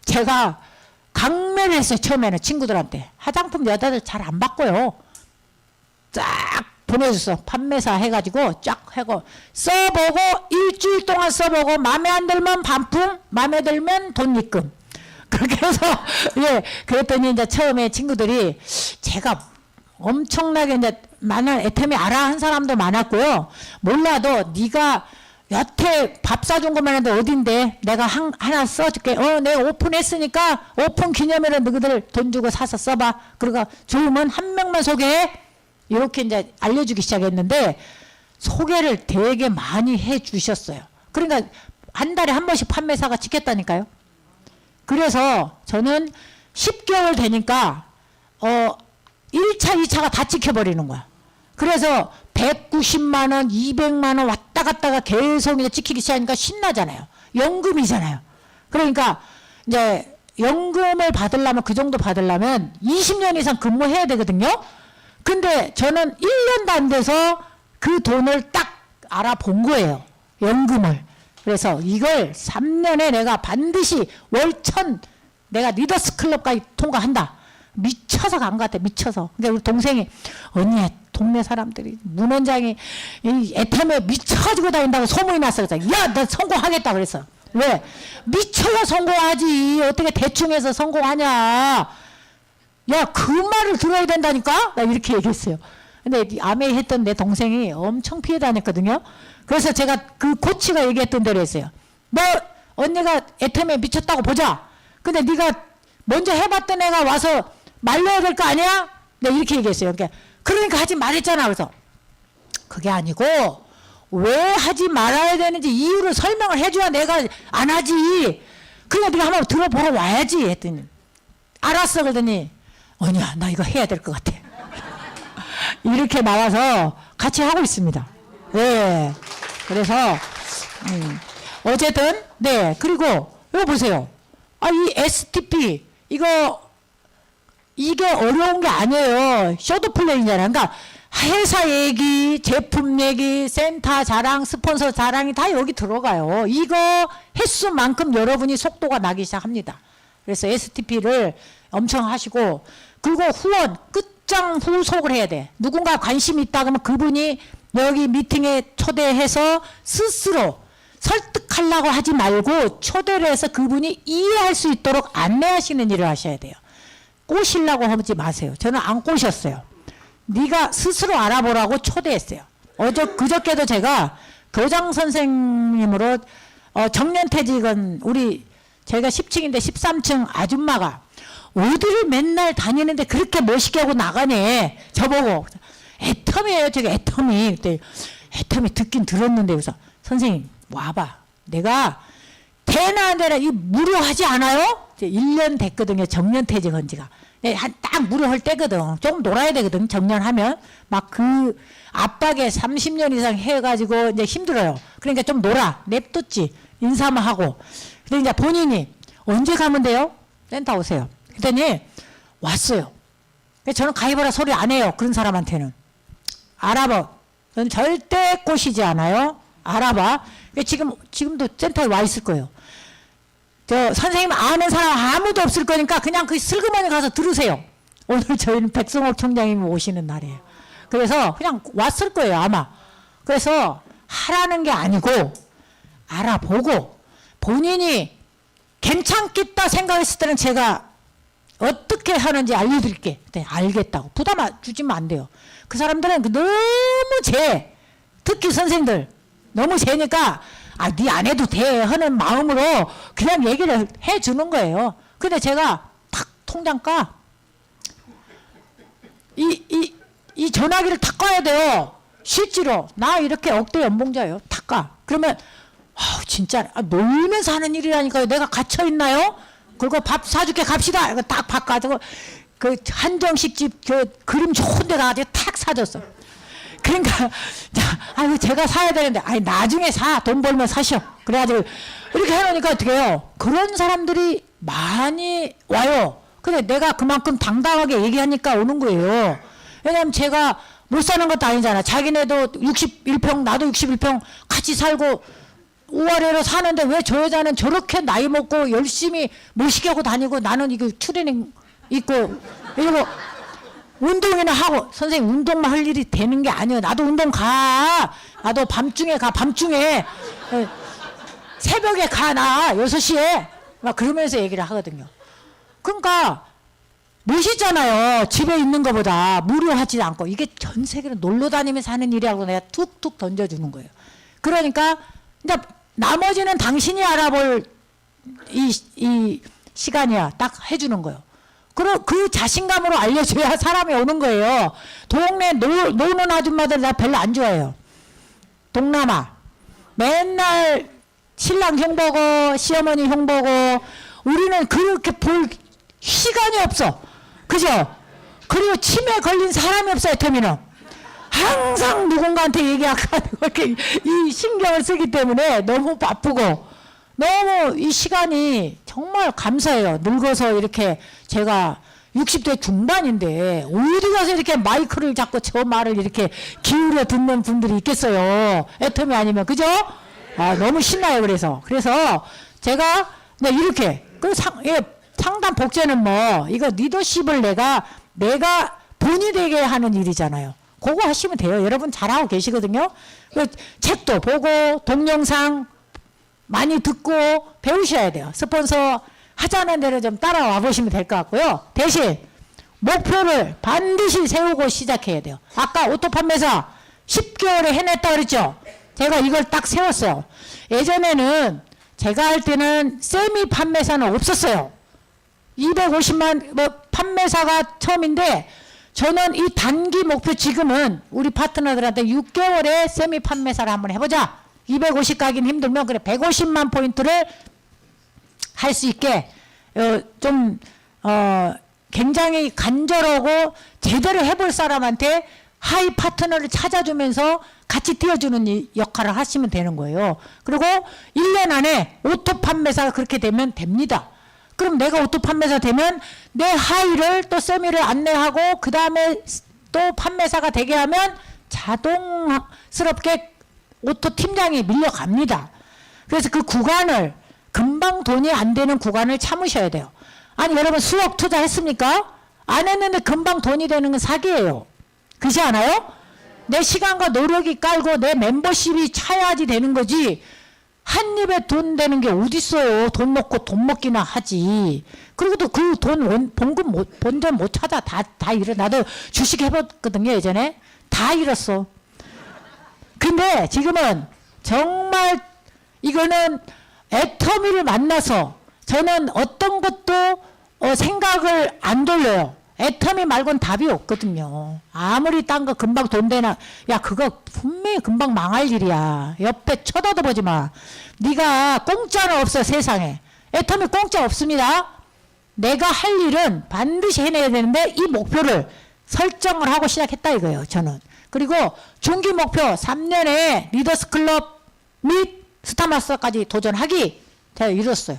제가 강매를 했어요. 처음에는 친구들한테. 화장품 여자들 잘 안 바꿔요. 쫙 보내줬어. 판매사 해가지고 쫙 하고 써보고 일주일 동안 써보고 마음에 안 들면 반품, 마음에 들면 돈 입금. 그렇게 해서 예 그랬더니 이제 처음에 친구들이 제가 엄청나게 이제 많은 애템이 알아 한 사람도 많았고요. 몰라도 네가 여태 밥 사준 것만 해도 어딘데 내가 하나 써줄게. 내가 오픈했으니까 오픈 기념일에 너희들 돈 주고 사서 써봐. 그러고 좋으면 한 명만 소개해. 이렇게 이제 알려주기 시작했는데 소개를 되게 많이 해 주셨어요. 그러니까 한 달에 한 번씩 판매사가 찍혔다니까요. 그래서 저는 10개월 되니까 1차, 2차가 다 찍혀버리는 거야. 그래서 190만 원, 200만 원 왔다 갔다가 계속 이제 찍히기 시작하니까 신나잖아요. 연금이잖아요. 그러니까 이제 연금을 받으려면 그 정도 받으려면 20년 이상 근무해야 되거든요. 근데 저는 1년도 안 돼서 그 돈을 딱 알아본 거예요. 연금을. 그래서 이걸 3년에 내가 반드시 월천 내가 리더스 클럽까지 통과한다. 미쳐서 간 것 같아. 미쳐서. 그러니까 우리 동생이 언니 동네 사람들이 문 원장이 이 애템에 미쳐가지고 다닌다고 소문이 났어. 그래서 야 나 성공하겠다 그랬어. 왜? 미쳐야 성공하지. 어떻게 대충 해서 성공하냐. 야, 그 말을 들어야 된다니까? 나 이렇게 얘기했어요. 근데 아메이 했던 내 동생이 엄청 피해 다녔거든요. 그래서 제가 그 코치가 얘기했던 대로 했어요. 너 언니가 애템에 미쳤다고 보자. 근데 네가 먼저 해봤던 애가 와서 말려야 될 거 아니야? 네, 이렇게 얘기했어요. 그러니까 하지 말했잖아. 그래서 그게 아니고 왜 하지 말아야 되는지 이유를 설명을 해줘야 내가 안 하지. 그냥 네가 한번 들어보러 와야지 했더니 알았어. 그러더니 언니야 나 이거 해야 될 것 같아. 이렇게 나와서 같이 하고 있습니다. 네. 그래서 어쨌든 네. 그리고 이거 보세요. 이 STP 이거 이게 어려운 게 아니에요. 쇼트 플레이잖아요. 그러니까 회사 얘기, 제품 얘기, 센터 자랑, 스폰서 자랑이 다 여기 들어가요. 이거 횟수만큼 여러분이 속도가 나기 시작합니다. 그래서 STP를 엄청 하시고, 그리고 후원, 끝장 후속을 해야 돼. 누군가 관심이 있다 그러면 그분이 여기 미팅에 초대해서 스스로 설득하려고 하지 말고 초대를 해서 그분이 이해할 수 있도록 안내하시는 일을 하셔야 돼요. 꼬시려고 하지 마세요. 저는 안 꼬셨어요. 네가 스스로 알아보라고 초대했어요. 그저께도 제가 교장 선생님으로 정년퇴직은 제가 10층인데 13층 아줌마가 어디를 맨날 다니는데 그렇게 멋있게 하고 나가네. 저보고 애텀이에요. 저게 애텀이. 그때 애텀이 듣긴 들었는데 그래서 선생님 와봐. 내가 되나 안 되나 이 무료하지 않아요? 1년 됐거든요. 정년퇴직한 지가. 딱 무료할 때거든. 조금 놀아야 되거든. 정년하면 막 그 압박에 30년 이상 해가지고 이제 힘들어요. 그러니까 좀 놀아. 냅뒀지. 인사만 하고. 근데 이제 본인이 언제 가면 돼요? 센터 오세요. 그랬더니 왔어요. 저는 가입하라 소리 안 해요. 그런 사람한테는. 알아봐. 넌 절대 꼬시지 않아요. 알아봐. 지금도 센터에 와 있을 거예요. 저 선생님 아는 사람 아무도 없을 거니까 그냥 그 슬그머니 가서 들으세요. 오늘 저희는 백성옥 총장님이 오시는 날이에요. 그래서 그냥 왔을 거예요 아마. 그래서 하라는 게 아니고 알아보고 본인이 괜찮겠다 생각했을 때는 제가 어떻게 하는지 알려드릴게. 네, 알겠다고. 부담 주시면 안 돼요. 그 사람들은 너무 특히 선생님들 너무 재니까 네 안 해도 돼 하는 마음으로 그냥 얘기를 해주는 거예요. 근데 제가 탁 통장 까. 이 전화기를 탁 꺼야 돼요. 실제로 나 이렇게 억대 연봉자예요. 탁 까. 그러면 진짜 놀면서 하는 일이라니까요. 내가 갇혀있나요? 그리고 밥 사줄게 갑시다. 이거 딱 바꿔가지고 그 한정식집 그림 좋은 데 가가지고 탁 사줬어. 그러니까 제가 사야 되는데 나중에 돈 벌면 사셔. 그래가지고 이렇게 해놓으니까 어떻게 해요? 그런 사람들이 많이 와요. 근데 내가 그만큼 당당하게 얘기하니까 오는 거예요. 왜냐면 제가 못 사는 것도 아니잖아. 자기네도 61평 나도 61평 같이 살고 우아래로 사는데 왜 저 여자는 저렇게 나이 먹고 열심히 멋있게 하고 다니고 나는 이거 추리닝 입고 이러고 운동이나 하고. 선생님 운동만 할 일이 되는 게 아니에요. 나도 운동 가. 나도 밤중에 가. 밤중에 새벽에 가. 나 6시에 막 그러면서 얘기를 하거든요. 그러니까 멋있잖아요. 집에 있는 것보다 무료하지 않고. 이게 전 세계로 놀러 다니면서 하는 일이라고 내가 툭툭 던져주는 거예요. 그러니까 이제 나머지는 당신이 알아볼 이 시간이야. 딱 해주는 거예요. 그 자신감으로 알려줘야 사람이 오는 거예요. 동네 노는 아줌마들 나 별로 안 좋아해요. 동남아. 맨날 신랑 형 보고 시어머니 형 보고 우리는 그렇게 볼 시간이 없어. 그죠? 그리고 치매 걸린 사람이 없어요. 터미는. 항상 누군가한테 얘기하고 이렇게 이 신경을 쓰기 때문에 너무 바쁘고 너무 이 시간이 정말 감사해요. 늙어서 이렇게 제가 60대 중반인데 어디 가서 이렇게 마이크를 잡고 저 말을 이렇게 기울여 듣는 분들이 있겠어요. 애텀이 아니면. 그죠? 너무 신나요. 그래서 제가 이렇게 상담 복제는 이거 리더십을 내가 본이 되게 하는 일이잖아요. 그거 하시면 돼요. 여러분 잘하고 계시거든요. 책도 보고 동영상 많이 듣고 배우셔야 돼요. 스폰서 하자는 대로 좀 따라와 보시면 될 것 같고요. 대신 목표를 반드시 세우고 시작해야 돼요. 아까 오토 판매사 10개월에 해냈다 그랬죠. 제가 이걸 딱 세웠어요. 예전에는 제가 할 때는 세미 판매사는 없었어요. 250만 판매사가 처음인데 저는 이 단기 목표 지금은 우리 파트너들한테 6개월에 세미 판매사를 한번 해보자. 250 가긴 힘들면 그래 150만 포인트를 할 수 있게 굉장히 간절하고 제대로 해볼 사람한테 하이 파트너를 찾아주면서 같이 띄워주는 역할을 하시면 되는 거예요. 그리고 1년 안에 오토 판매사가 그렇게 되면 됩니다. 그럼 내가 오토 판매사 되면 내 하의를 또 세미를 안내하고 그 다음에 또 판매사가 되게 하면 자동스럽게 오토 팀장이 밀려갑니다. 그래서 그 구간을 금방 돈이 안 되는 구간을 참으셔야 돼요. 아니 여러분 수억 투자했습니까? 안 했는데 금방 돈이 되는 건 사기예요. 그렇지 않아요? 내 시간과 노력이 깔고 내 멤버십이 차야지 되는 거지. 한 입에 돈 되는 게 어딨어요. 돈 먹고 돈 먹기나 하지. 그리고 또 그 돈 본금 본전 못 찾아. 다 잃어. 나도 주식 해봤거든요 예전에. 다 잃었어. 근데 지금은 정말 이거는 애터미를 만나서 저는 어떤 것도 생각을 안 돌려요. 애터미 말고는 답이 없거든요. 아무리 딴 거 금방 돈 되나. 야 그거 분명히 금방 망할 일이야. 옆에 쳐다도 보지 마. 네가 공짜는 없어 세상에. 애터미 공짜 없습니다. 내가 할 일은 반드시 해내야 되는데 이 목표를 설정을 하고 시작했다 이거예요 저는. 그리고 중기 목표 3년에 리더스 클럽 및 스타마스터까지 도전하기 제가 이뤘어요.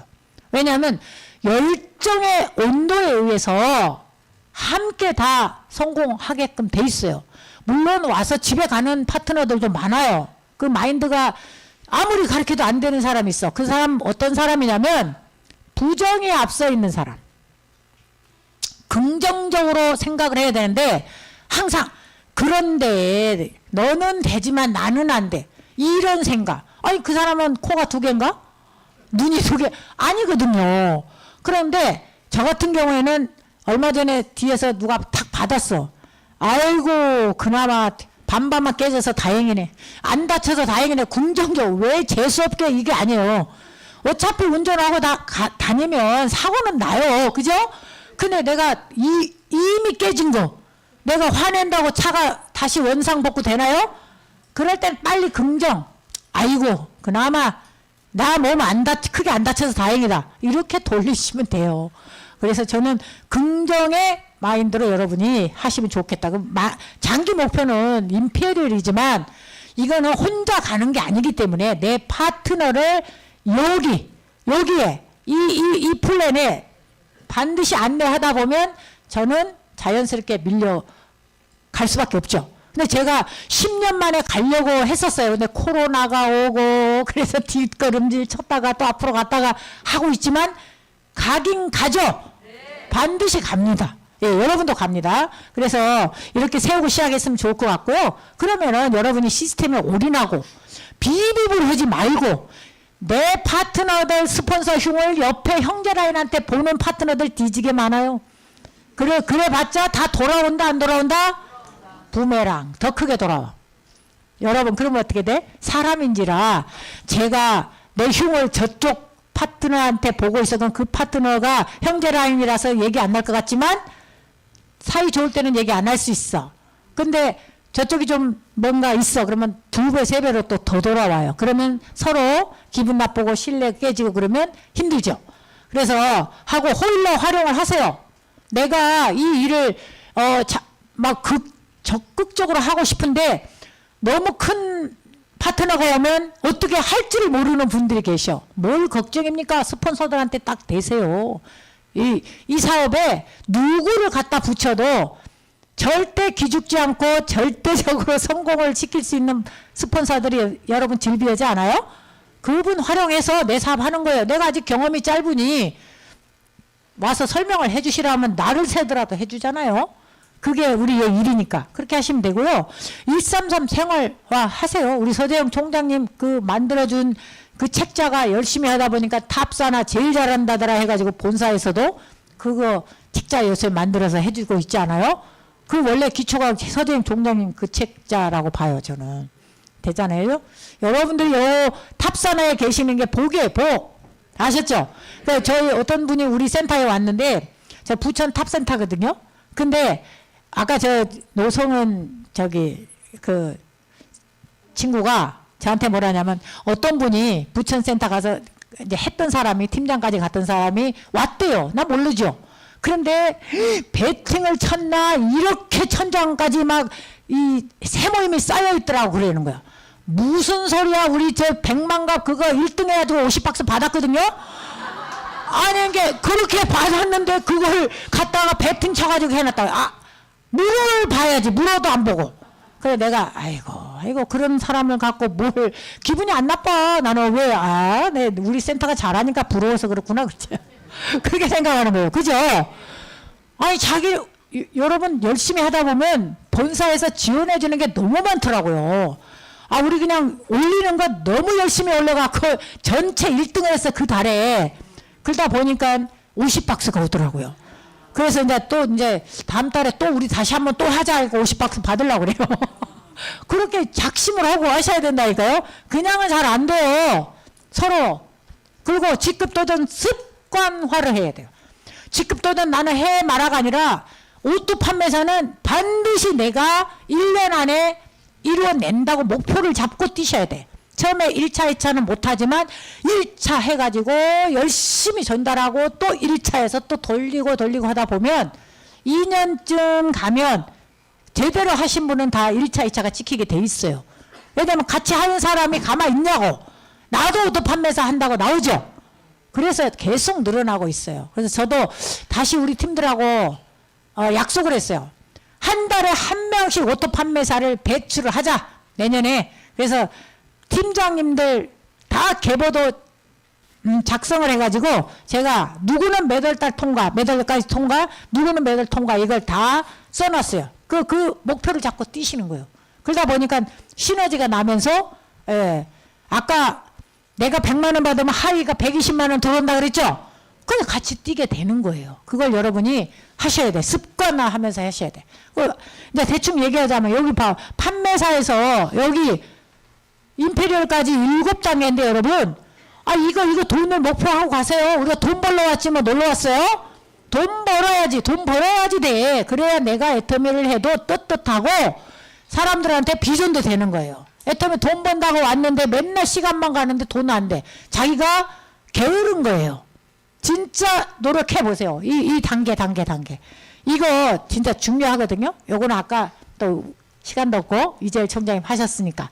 왜냐하면 열정의 온도에 의해서 함께 다 성공하게끔 돼 있어요. 물론 와서 집에 가는 파트너들도 많아요. 그 마인드가 아무리 가르쳐도 안 되는 사람이 있어. 그 사람 어떤 사람이냐면 부정에 앞서 있는 사람. 긍정적으로 생각을 해야 되는데 항상 그런데 너는 되지만 나는 안 돼. 이런 생각. 아니 그 사람은 코가 2개인가? 눈이 2개 아니거든요. 그런데 저 같은 경우에는 얼마 전에 뒤에서 누가 탁 받았어. 아이고 그나마 반반만 깨져서 다행이네. 안 다쳐서 다행이네. 긍정적. 왜 재수없게 이게 아니에요. 어차피 운전하고 다니면 사고는 나요. 그죠? 근데 내가 이미 깨진 거 내가 화낸다고 차가 다시 원상복구 되나요? 그럴 땐 빨리 긍정. 아이고 그나마 나 몸 크게 안 다쳐서 다행이다. 이렇게 돌리시면 돼요. 그래서 저는 긍정의 마인드로 여러분이 하시면 좋겠다. 장기 목표는 임페리얼이지만 이거는 혼자 가는 게 아니기 때문에 내 파트너를 여기에 이 플랜에 반드시 안내하다 보면 저는 자연스럽게 밀려갈 수밖에 없죠. 근데 제가 10년 만에 가려고 했었어요. 근데 코로나가 오고 그래서 뒷걸음질 쳤다가 또 앞으로 갔다가 하고 있지만 가긴 가죠. 반드시 갑니다. 예, 여러분도 갑니다. 그래서 이렇게 세우고 시작했으면 좋을 것 같고요. 그러면은 여러분이 시스템에 올인하고 비비비를 하지 말고 내 파트너들 스폰서 흉을 옆에 형제라인한테 보는 파트너들 뒤지게 많아요. 그래 봤자 다 돌아온다 안 돌아온다? 부메랑 더 크게 돌아와. 여러분 그러면 어떻게 돼? 사람인지라 제가 내 흉을 저쪽 파트너한테 보고 있었던 그 파트너가 형제 라인이라서 얘기 안 날 것 같지만 사이 좋을 때는 얘기 안 할 수 있어. 근데 저쪽이 좀 뭔가 있어. 그러면 2배, 3배로 또 더 돌아와요. 그러면 서로 기분 나쁘고 신뢰 깨지고 그러면 힘들죠. 그래서 하고 호일러 활용을 하세요. 내가 이 일을 적극적으로 하고 싶은데 너무 큰 파트너가 오면 어떻게 할지를 모르는 분들이 계셔. 뭘 걱정입니까? 스폰서들한테 딱 대세요. 이 사업에 누구를 갖다 붙여도 절대 기죽지 않고 절대적으로 성공을 시킬 수 있는 스폰서들이 여러분 질비하지 않아요? 그분 활용해서 내 사업 하는 거예요. 내가 아직 경험이 짧으니 와서 설명을 해주시라면 나를 세더라도 해주잖아요. 그게 우리의 일이니까 그렇게 하시면 되고요. 133 생활화 하세요. 우리 서재영 총장님 그 만들어준 그 책자가 열심히 하다 보니까 탑사나 제일 잘한다더라 해가지고 본사에서도 그거 책자 요새 만들어서 해주고 있지 않아요? 그 원래 기초가 서재영 총장님 그 책자라고 봐요. 저는 되잖아요. 여러분들이 요 탑사나에 계시는 게 복이에요. 복. 아셨죠? 그러니까 저희 어떤 분이 우리 센터에 왔는데 저 부천 탑센터거든요. 근데 아까 저 노성은 그 친구가 저한테 뭐라냐면 어떤 분이 부천센터 가서 이제 했던 사람이 팀장까지 갔던 사람이 왔대요. 나 모르죠. 그런데 배팅을 쳤나 이렇게 천장까지 막 이 새 모임이 쌓여 있더라고 그러는 거야. 무슨 소리야. 우리 저 100만갑 그거 1등 해가지고 50박스 받았거든요. 아니 이게 그렇게 받았는데 그걸 갖다가 배팅 쳐가지고 해놨다. 아 물을 봐야지. 물어도 안 보고. 그래 내가 아이고 그런 사람을 갖고 뭘 기분이 안 나빠. 나는 왜 네 우리 센터가 잘하니까 부러워서 그렇구나 그렇죠. 그렇게 생각하는 거예요. 그죠? 아니 여러분 열심히 하다 보면 본사에서 지원해 주는 게 너무 많더라고요. 아 우리 그냥 올리는 거 너무 열심히 올려갖고 전체 1등을 했어 그 달에. 그러다 보니까 50박스가 오더라고요. 그래서 이제 다음 달에 또 우리 다시 한번 또 하자 하고 50박스 받으려고 그래요. 그렇게 작심을 하고 하셔야 된다니까요. 그냥은 잘 안 돼요. 서로. 그리고 직급도전 습관화를 해야 돼요. 직급도전 나는 해 마라가 아니라 오토 판매사는 반드시 내가 1년 안에 이루어낸다고 목표를 잡고 뛰셔야 돼. 처음에 1차, 2차는 못하지만 1차 해가지고 열심히 전달하고 또 1차에서 또 돌리고 하다 보면 2년쯤 가면 제대로 하신 분은 다 1차, 2차가 찍히게 돼 있어요. 왜냐면 같이 하는 사람이 가만히 있냐고. 나도 오토 판매사 한다고 나오죠. 그래서 계속 늘어나고 있어요. 그래서 저도 다시 우리 팀들하고 약속을 했어요. 한 달에 한 명씩 오토 판매사를 배출을 하자. 내년에. 그래서 팀장님들 다 계보도 작성을 해가지고 제가 누구는 몇 월달 통과, 몇 월까지 통과, 누구는 몇 월 통과 이걸 다 써놨어요. 그 목표를 잡고 뛰시는 거예요. 그러다 보니까 시너지가 나면서 아까 내가 100만 원 받으면 하위가 120만 원 들어온다 그랬죠? 그냥 같이 뛰게 되는 거예요. 그걸 여러분이 하셔야 돼. 습관화 하면서 하셔야 돼. 이제 대충 얘기하자면 여기 봐. 판매사에서 여기 임페리얼까지 7단계인데 여러분 이거 돈을 목표하고 가세요. 우리가 돈 벌러 왔지 뭐 놀러 왔어요? 돈 벌어야지 돼. 그래야 내가 애터미를 해도 떳떳하고 사람들한테 비전도 되는 거예요. 애터미 돈 번다고 왔는데 맨날 시간만 가는데 돈 안 돼. 자기가 게으른 거예요. 진짜 노력해 보세요. 이 단계. 이거 진짜 중요하거든요. 요거는 아까 또 시간도 없고 이재일 총장님 하셨으니까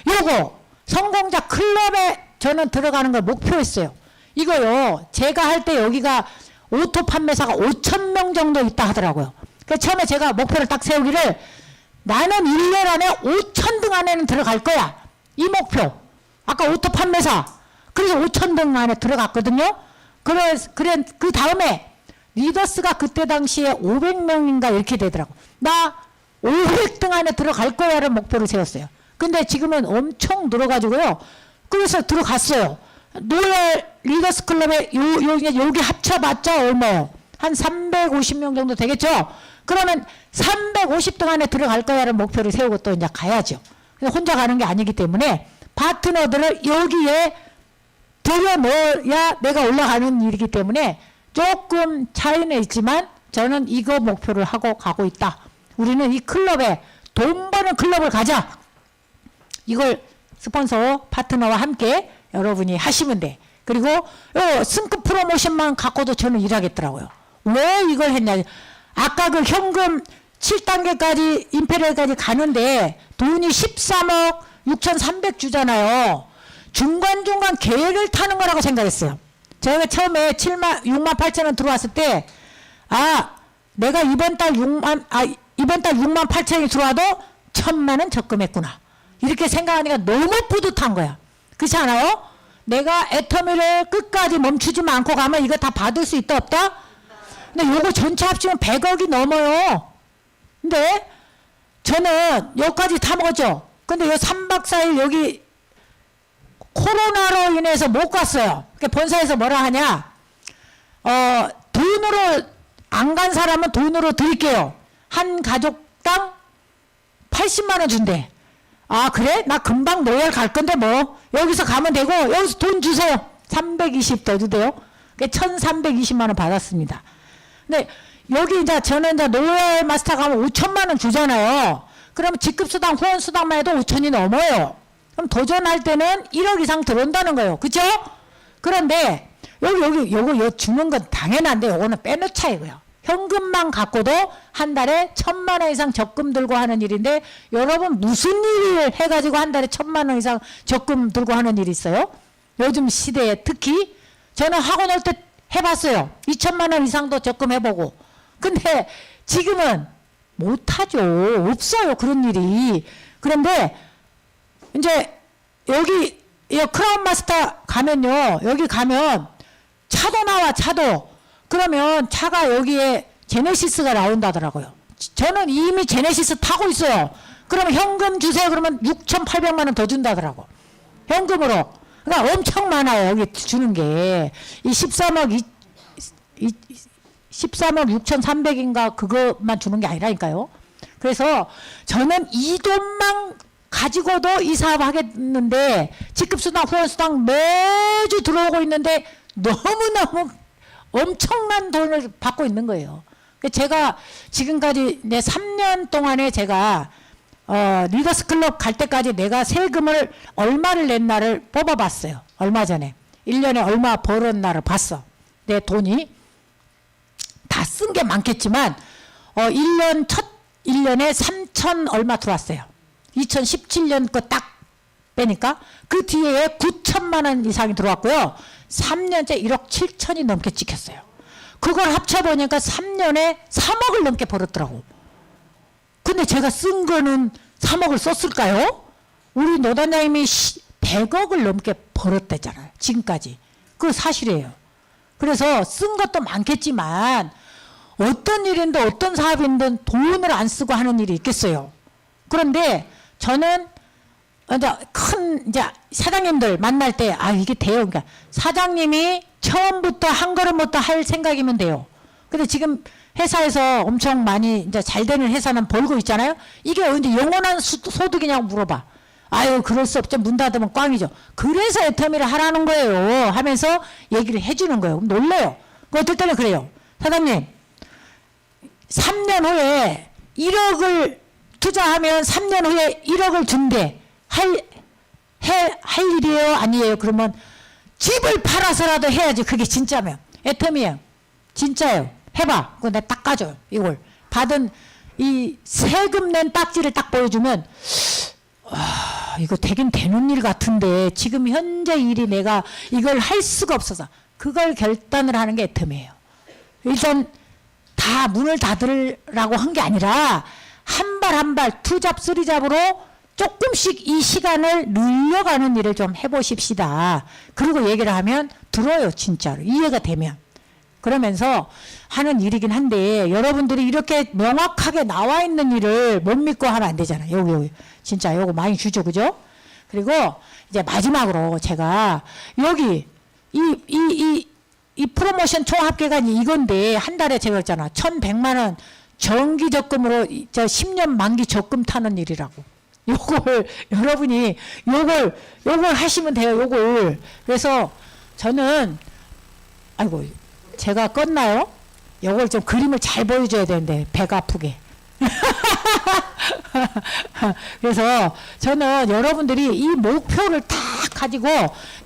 요거 성공자 클럽에 저는 들어가는 걸 목표했어요. 이거요 제가 할 때 여기가 오토 판매사가 5,000명 정도 있다 하더라고요. 그래서 처음에 제가 목표를 딱 세우기를 나는 1년 안에 5,000등 안에는 들어갈 거야. 이 목표. 아까 오토 판매사 그래서 5,000등 안에 들어갔거든요. 그래 그 다음에 리더스가 그때 당시에 500명인가 이렇게 되더라고. 나 500등 안에 들어갈 거야를 목표를 세웠어요. 근데 지금은 엄청 늘어가지고요. 그래서 들어갔어요. 노열 리더스 클럽에 여기 합쳐봤자 얼마요? 한 350명 정도 되겠죠? 그러면 350등 안에 들어갈 거야를 목표를 세우고 또 이제 가야죠. 혼자 가는 게 아니기 때문에 파트너들을 여기에 들여넣어야 내가 올라가는 일이기 때문에 조금 차이는 있지만 저는 이거 목표를 하고 가고 있다. 우리는 이 클럽에 돈 버는 클럽을 가자. 이걸 스폰서 파트너와 함께 여러분이 하시면 돼. 그리고 승급 프로모션만 갖고도 저는 일하겠더라고요. 왜 이걸 했냐. 아까 그 현금 7단계까지 임페리얼까지 가는데 돈이 13억 6,300 주잖아요. 중간중간 계획을 타는 거라고 생각했어요. 제가 처음에 6만 8천 원 들어왔을 때 내가 이번 달 6만 8천이 들어와도 1,000만 원 적금했구나. 이렇게 생각하니까 너무 뿌듯한 거야. 그렇지 않아요? 내가 애터미를 끝까지 멈추지 않고 가면 이거 다 받을 수 있다 없다? 근데 요거 전체 합치면 100억이 넘어요. 근데 저는 여기까지 다 먹었죠. 근데 요 3박 4일 여기 코로나로 인해서 못 갔어요. 본사에서 뭐라 하냐. 돈으로 안 간 사람은 돈으로 드릴게요. 한 가족당 80만 원 준대. 그래? 나 금방 노열 갈 건데 뭐 여기서 가면 되고 여기서 돈 주세요. 320 더 주대요. 1,320만 원 받았습니다. 근데 여기 이제 저는 이제 노열 마스터 가면 5천만 원 주잖아요. 그러면 직급수당 후원수당만 해도 5천이 넘어요. 그럼 도전할 때는 1억 이상 들어온다는 거예요. 그죠? 그런데 요거 주는 건 당연한데 요거는 빼놓자 이거요. 현금만 갖고도 한 달에 1,000만 원 이상 적금 들고 하는 일인데 여러분 무슨 일을 해가지고 한 달에 1,000만 원 이상 적금 들고 하는 일이 있어요? 요즘 시대에 특히 저는 하고 날 때 해봤어요. 2천만 원 이상도 적금해보고. 근데 지금은 못하죠. 없어요. 그런 일이. 그런데 이제 여기 크라운 마스터 가면요. 여기 가면 차도 나와, 차도. 그러면 차가 여기에 제네시스가 나온다더라고요. 저는 이미 제네시스 타고 있어요. 그러면 현금 주세요. 그러면 6,800만 원 더 준다더라고. 현금으로. 그러니까 엄청 많아요. 여기 주는 게. 이 13억 6,300인가 그것만 주는 게 아니라니까요. 그래서 저는 이 돈만 가지고도 이 사업 하겠는데 직급수당, 후원수당 매주 들어오고 있는데 너무너무 엄청난 돈을 받고 있는 거예요. 제가 지금까지 내 3년 동안에 제가 리더스 클럽 갈 때까지 내가 세금을 얼마를 냈나를 뽑아봤어요. 얼마 전에. 1년에 얼마 벌었나를 봤어. 내 돈이. 다 쓴 게 많겠지만 1년에 3천 얼마 들어왔어요. 2017년 거 딱 빼니까 그 뒤에 9천만 원 이상이 들어왔고요. 3년째 1억 7천이 넘게 찍혔어요. 그걸 합쳐보니까 3년에 3억을 넘게 벌었더라고. 근데 제가 쓴 거는 3억을 썼을까요? 우리 노단장님이 100억을 넘게 벌었대잖아요. 지금까지. 그거 사실이에요. 그래서 쓴 것도 많겠지만 어떤 일인데 어떤 사업인든 돈을 안 쓰고 하는 일이 있겠어요. 그런데 저는 이제 사장님들 만날 때 이게 돼요. 그러니까 사장님이 처음부터 한 걸음부터 할 생각이면 돼요. 근데 지금 회사에서 엄청 많이 이제 잘 되는 회사는 벌고 있잖아요. 이게 언제 영원한 소득이냐고 물어봐. 아유, 그럴 수 없죠. 문 닫으면 꽝이죠. 그래서 애터미를 하라는 거예요. 하면서 얘기를 해주는 거예요. 그럼 놀래요. 어떨 때는 그래요. 사장님, 3년 후에 1억을 투자하면 3년 후에 1억을 준대. 할 일이에요? 아니에요? 그러면 집을 팔아서라도 해야지. 그게 진짜면. 애터미예요. 진짜예요. 해봐. 그거 내가 딱 까줘요. 이걸. 받은 이 세금 낸 딱지를 딱 보여주면 이거 되긴 되는 일 같은데 지금 현재 일이 내가 이걸 할 수가 없어서 그걸 결단을 하는 게 애터미예요. 일단 다 문을 닫으라고 한 게 아니라 한 발 한 발 투잡 쓰리잡으로 조금씩 이 시간을 늘려가는 일을 좀 해보십시다. 그리고 얘기를 하면 들어요. 진짜로. 이해가 되면. 그러면서 하는 일이긴 한데 여러분들이 이렇게 명확하게 나와 있는 일을 못 믿고 하면 안 되잖아요. 여기 진짜 요거 많이 주죠. 그죠? 그리고 이제 마지막으로 제가 여기 이 프로모션 총합계관이 이건데 한 달에 제가 했잖아. 1,100만 원 정기 적금으로 10년 만기 적금 타는 일이라고. 요걸 여러분이 요걸 하시면 돼요. 요걸. 그래서 저는 아이고 제가 껐나요? 요걸 좀 그림을 잘 보여줘야 되는데 배가 아프게. 그래서 저는 여러분들이 이 목표를 딱 가지고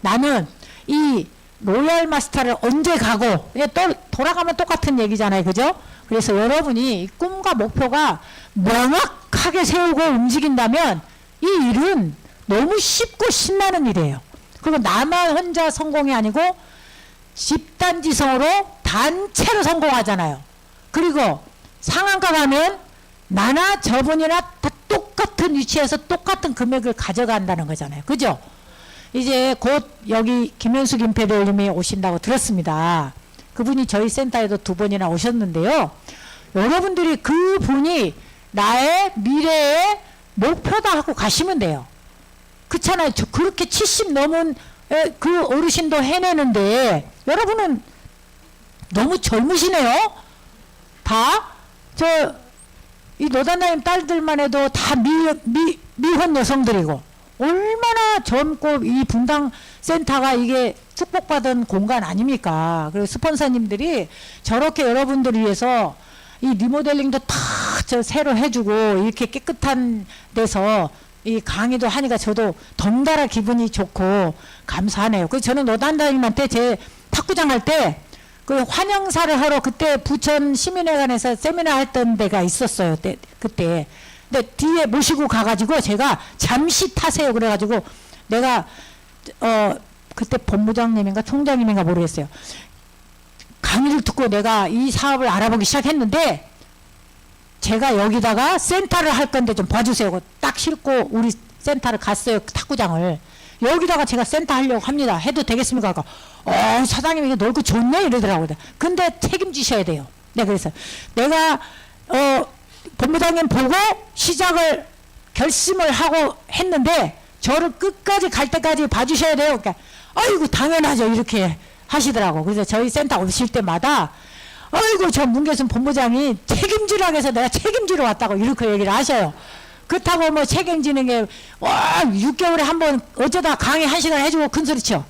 나는 이 로얄 마스터를 언제 가고 또 돌아가면 똑같은 얘기잖아요. 그죠? 그래서 여러분이 이 꿈과 목표가 명확하게 세우고 움직인다면 이 일은 너무 쉽고 신나는 일이에요. 그리고 나만 혼자 성공이 아니고 집단지성으로 단체로 성공하잖아요. 그리고 상한가 가면 나나 저분이나 다 똑같은 위치에서 똑같은 금액을 가져간다는 거잖아요. 그죠? 이제 곧 여기 김현수 김패대님이 오신다고 들었습니다. 그분이 저희 센터에도 2번이나 오셨는데요. 여러분들이 그분이 나의 미래의 목표다 하고 가시면 돼요. 그렇잖아요. 그렇게 70 넘은 그 어르신도 해내는데 여러분은 너무 젊으시네요. 다 이 노단장님 딸들만 해도 다 미혼 여성들이고 얼마나 젊고 이 분당 센터가 이게 축복받은 공간 아닙니까? 그리고 스폰서님들이 저렇게 여러분들을 위해서 이 리모델링도 다 새로 해주고 이렇게 깨끗한 데서 이 강의도 하니까 저도 덩달아 기분이 좋고 감사하네요. 그래서 저는 노단장님한테 제 탁구장 할 때 그 환영사를 하러 그때 부천 시민회관에서 세미나 했던 데가 있었어요. 그때. 근데 뒤에 모시고 가가지고 제가 잠시 타세요. 그래가지고 내가 그때 본부장님인가 총장님인가 모르겠어요. 강의를 듣고 내가 이 사업을 알아보기 시작했는데 제가 여기다가 센터를 할 건데 좀 봐주세요. 딱 싣고 우리 센터를 갔어요. 탁구장을. 여기다가 제가 센터 하려고 합니다. 해도 되겠습니까? 사장님 이게 넓고 좋네 이러더라고요. 근데 책임지셔야 돼요. 네, 그래서 내가 본부장님 보고 시작을 결심을 하고 했는데 저를 끝까지 갈 때까지 봐주셔야 돼요. 그러니까 아이고 당연하죠 이렇게 하시더라고. 그래서 저희 센터 오실 때마다 아이고 저 문계순 본부장이 책임지라고 해서 내가 책임지러 왔다고 이렇게 얘기를 하셔요. 그렇다고 뭐 책임지는 게 6개월에 한 번 어쩌다 강의 1시간 해주고 큰소리쳐.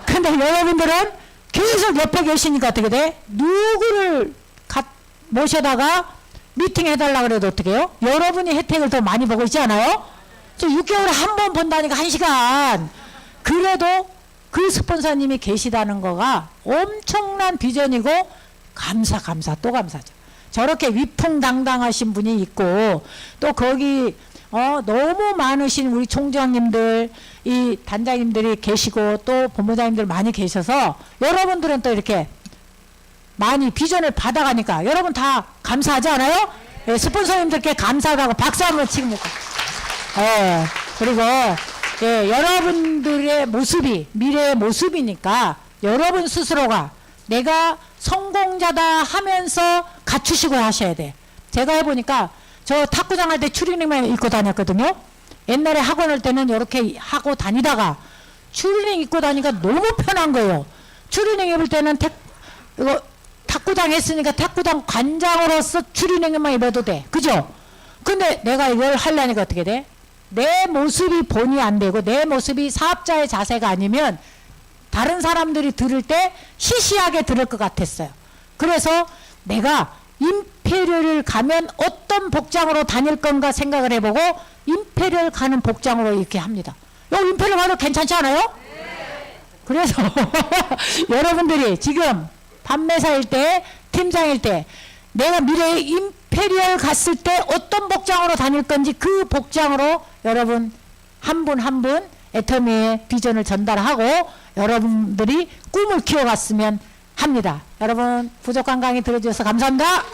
근데 여러분들은 계속 옆에 계시니까 어떻게 돼? 누구를 모셔다가 미팅 해달라 그래도 어떻게 해요? 여러분이 혜택을 더 많이 보고 있지 않아요? 저 6개월에 한 번 본다니까 1시간. 그래도 그 스폰서님이 계시다는 거가 엄청난 비전이고 감사 또 감사죠. 저렇게 위풍당당하신 분이 있고 또 거기 너무 많으신 우리 총장님들 이 단장님들이 계시고 또 본부장님들 많이 계셔서 여러분들은 또 이렇게 많이 비전을 받아가니까 여러분 다 감사하지 않아요? 예, 스폰서님들께 감사하다고 박수 한번 치고 그리고 예, 여러분들의 모습이 미래의 모습이니까 여러분 스스로가 내가 성공자다 하면서 갖추시고 하셔야 돼. 제가 해보니까 저 탁구장 할 때 추리닝만 입고 다녔거든요. 옛날에 학원 할 때는 이렇게 하고 다니다가 추리닝 입고 다니니까 너무 편한 거예요. 추리닝 입을 때는 이거 탁구장 했으니까 탁구장 관장으로서 추리닝만 입어도 돼. 그죠? 근데 내가 이걸 하려니까 어떻게 돼? 내 모습이 본이 안 되고 내 모습이 사업자의 자세가 아니면 다른 사람들이 들을 때 시시하게 들을 것 같았어요. 그래서 내가 임페리얼을 가면 어떤 복장으로 다닐 건가 생각을 해보고 임페리얼 가는 복장으로 이렇게 합니다. 임페리얼 가도 괜찮지 않아요? 네. 그래서 여러분들이 지금 판매사일 때 팀장일 때 내가 미래에 임페리얼 갔을 때 어떤 복장으로 다닐 건지 그 복장으로 여러분 한 분 한 분 애터미의 비전을 전달하고 여러분들이 꿈을 키워갔으면 합니다. 여러분 부족한 강의 들어주셔서 감사합니다.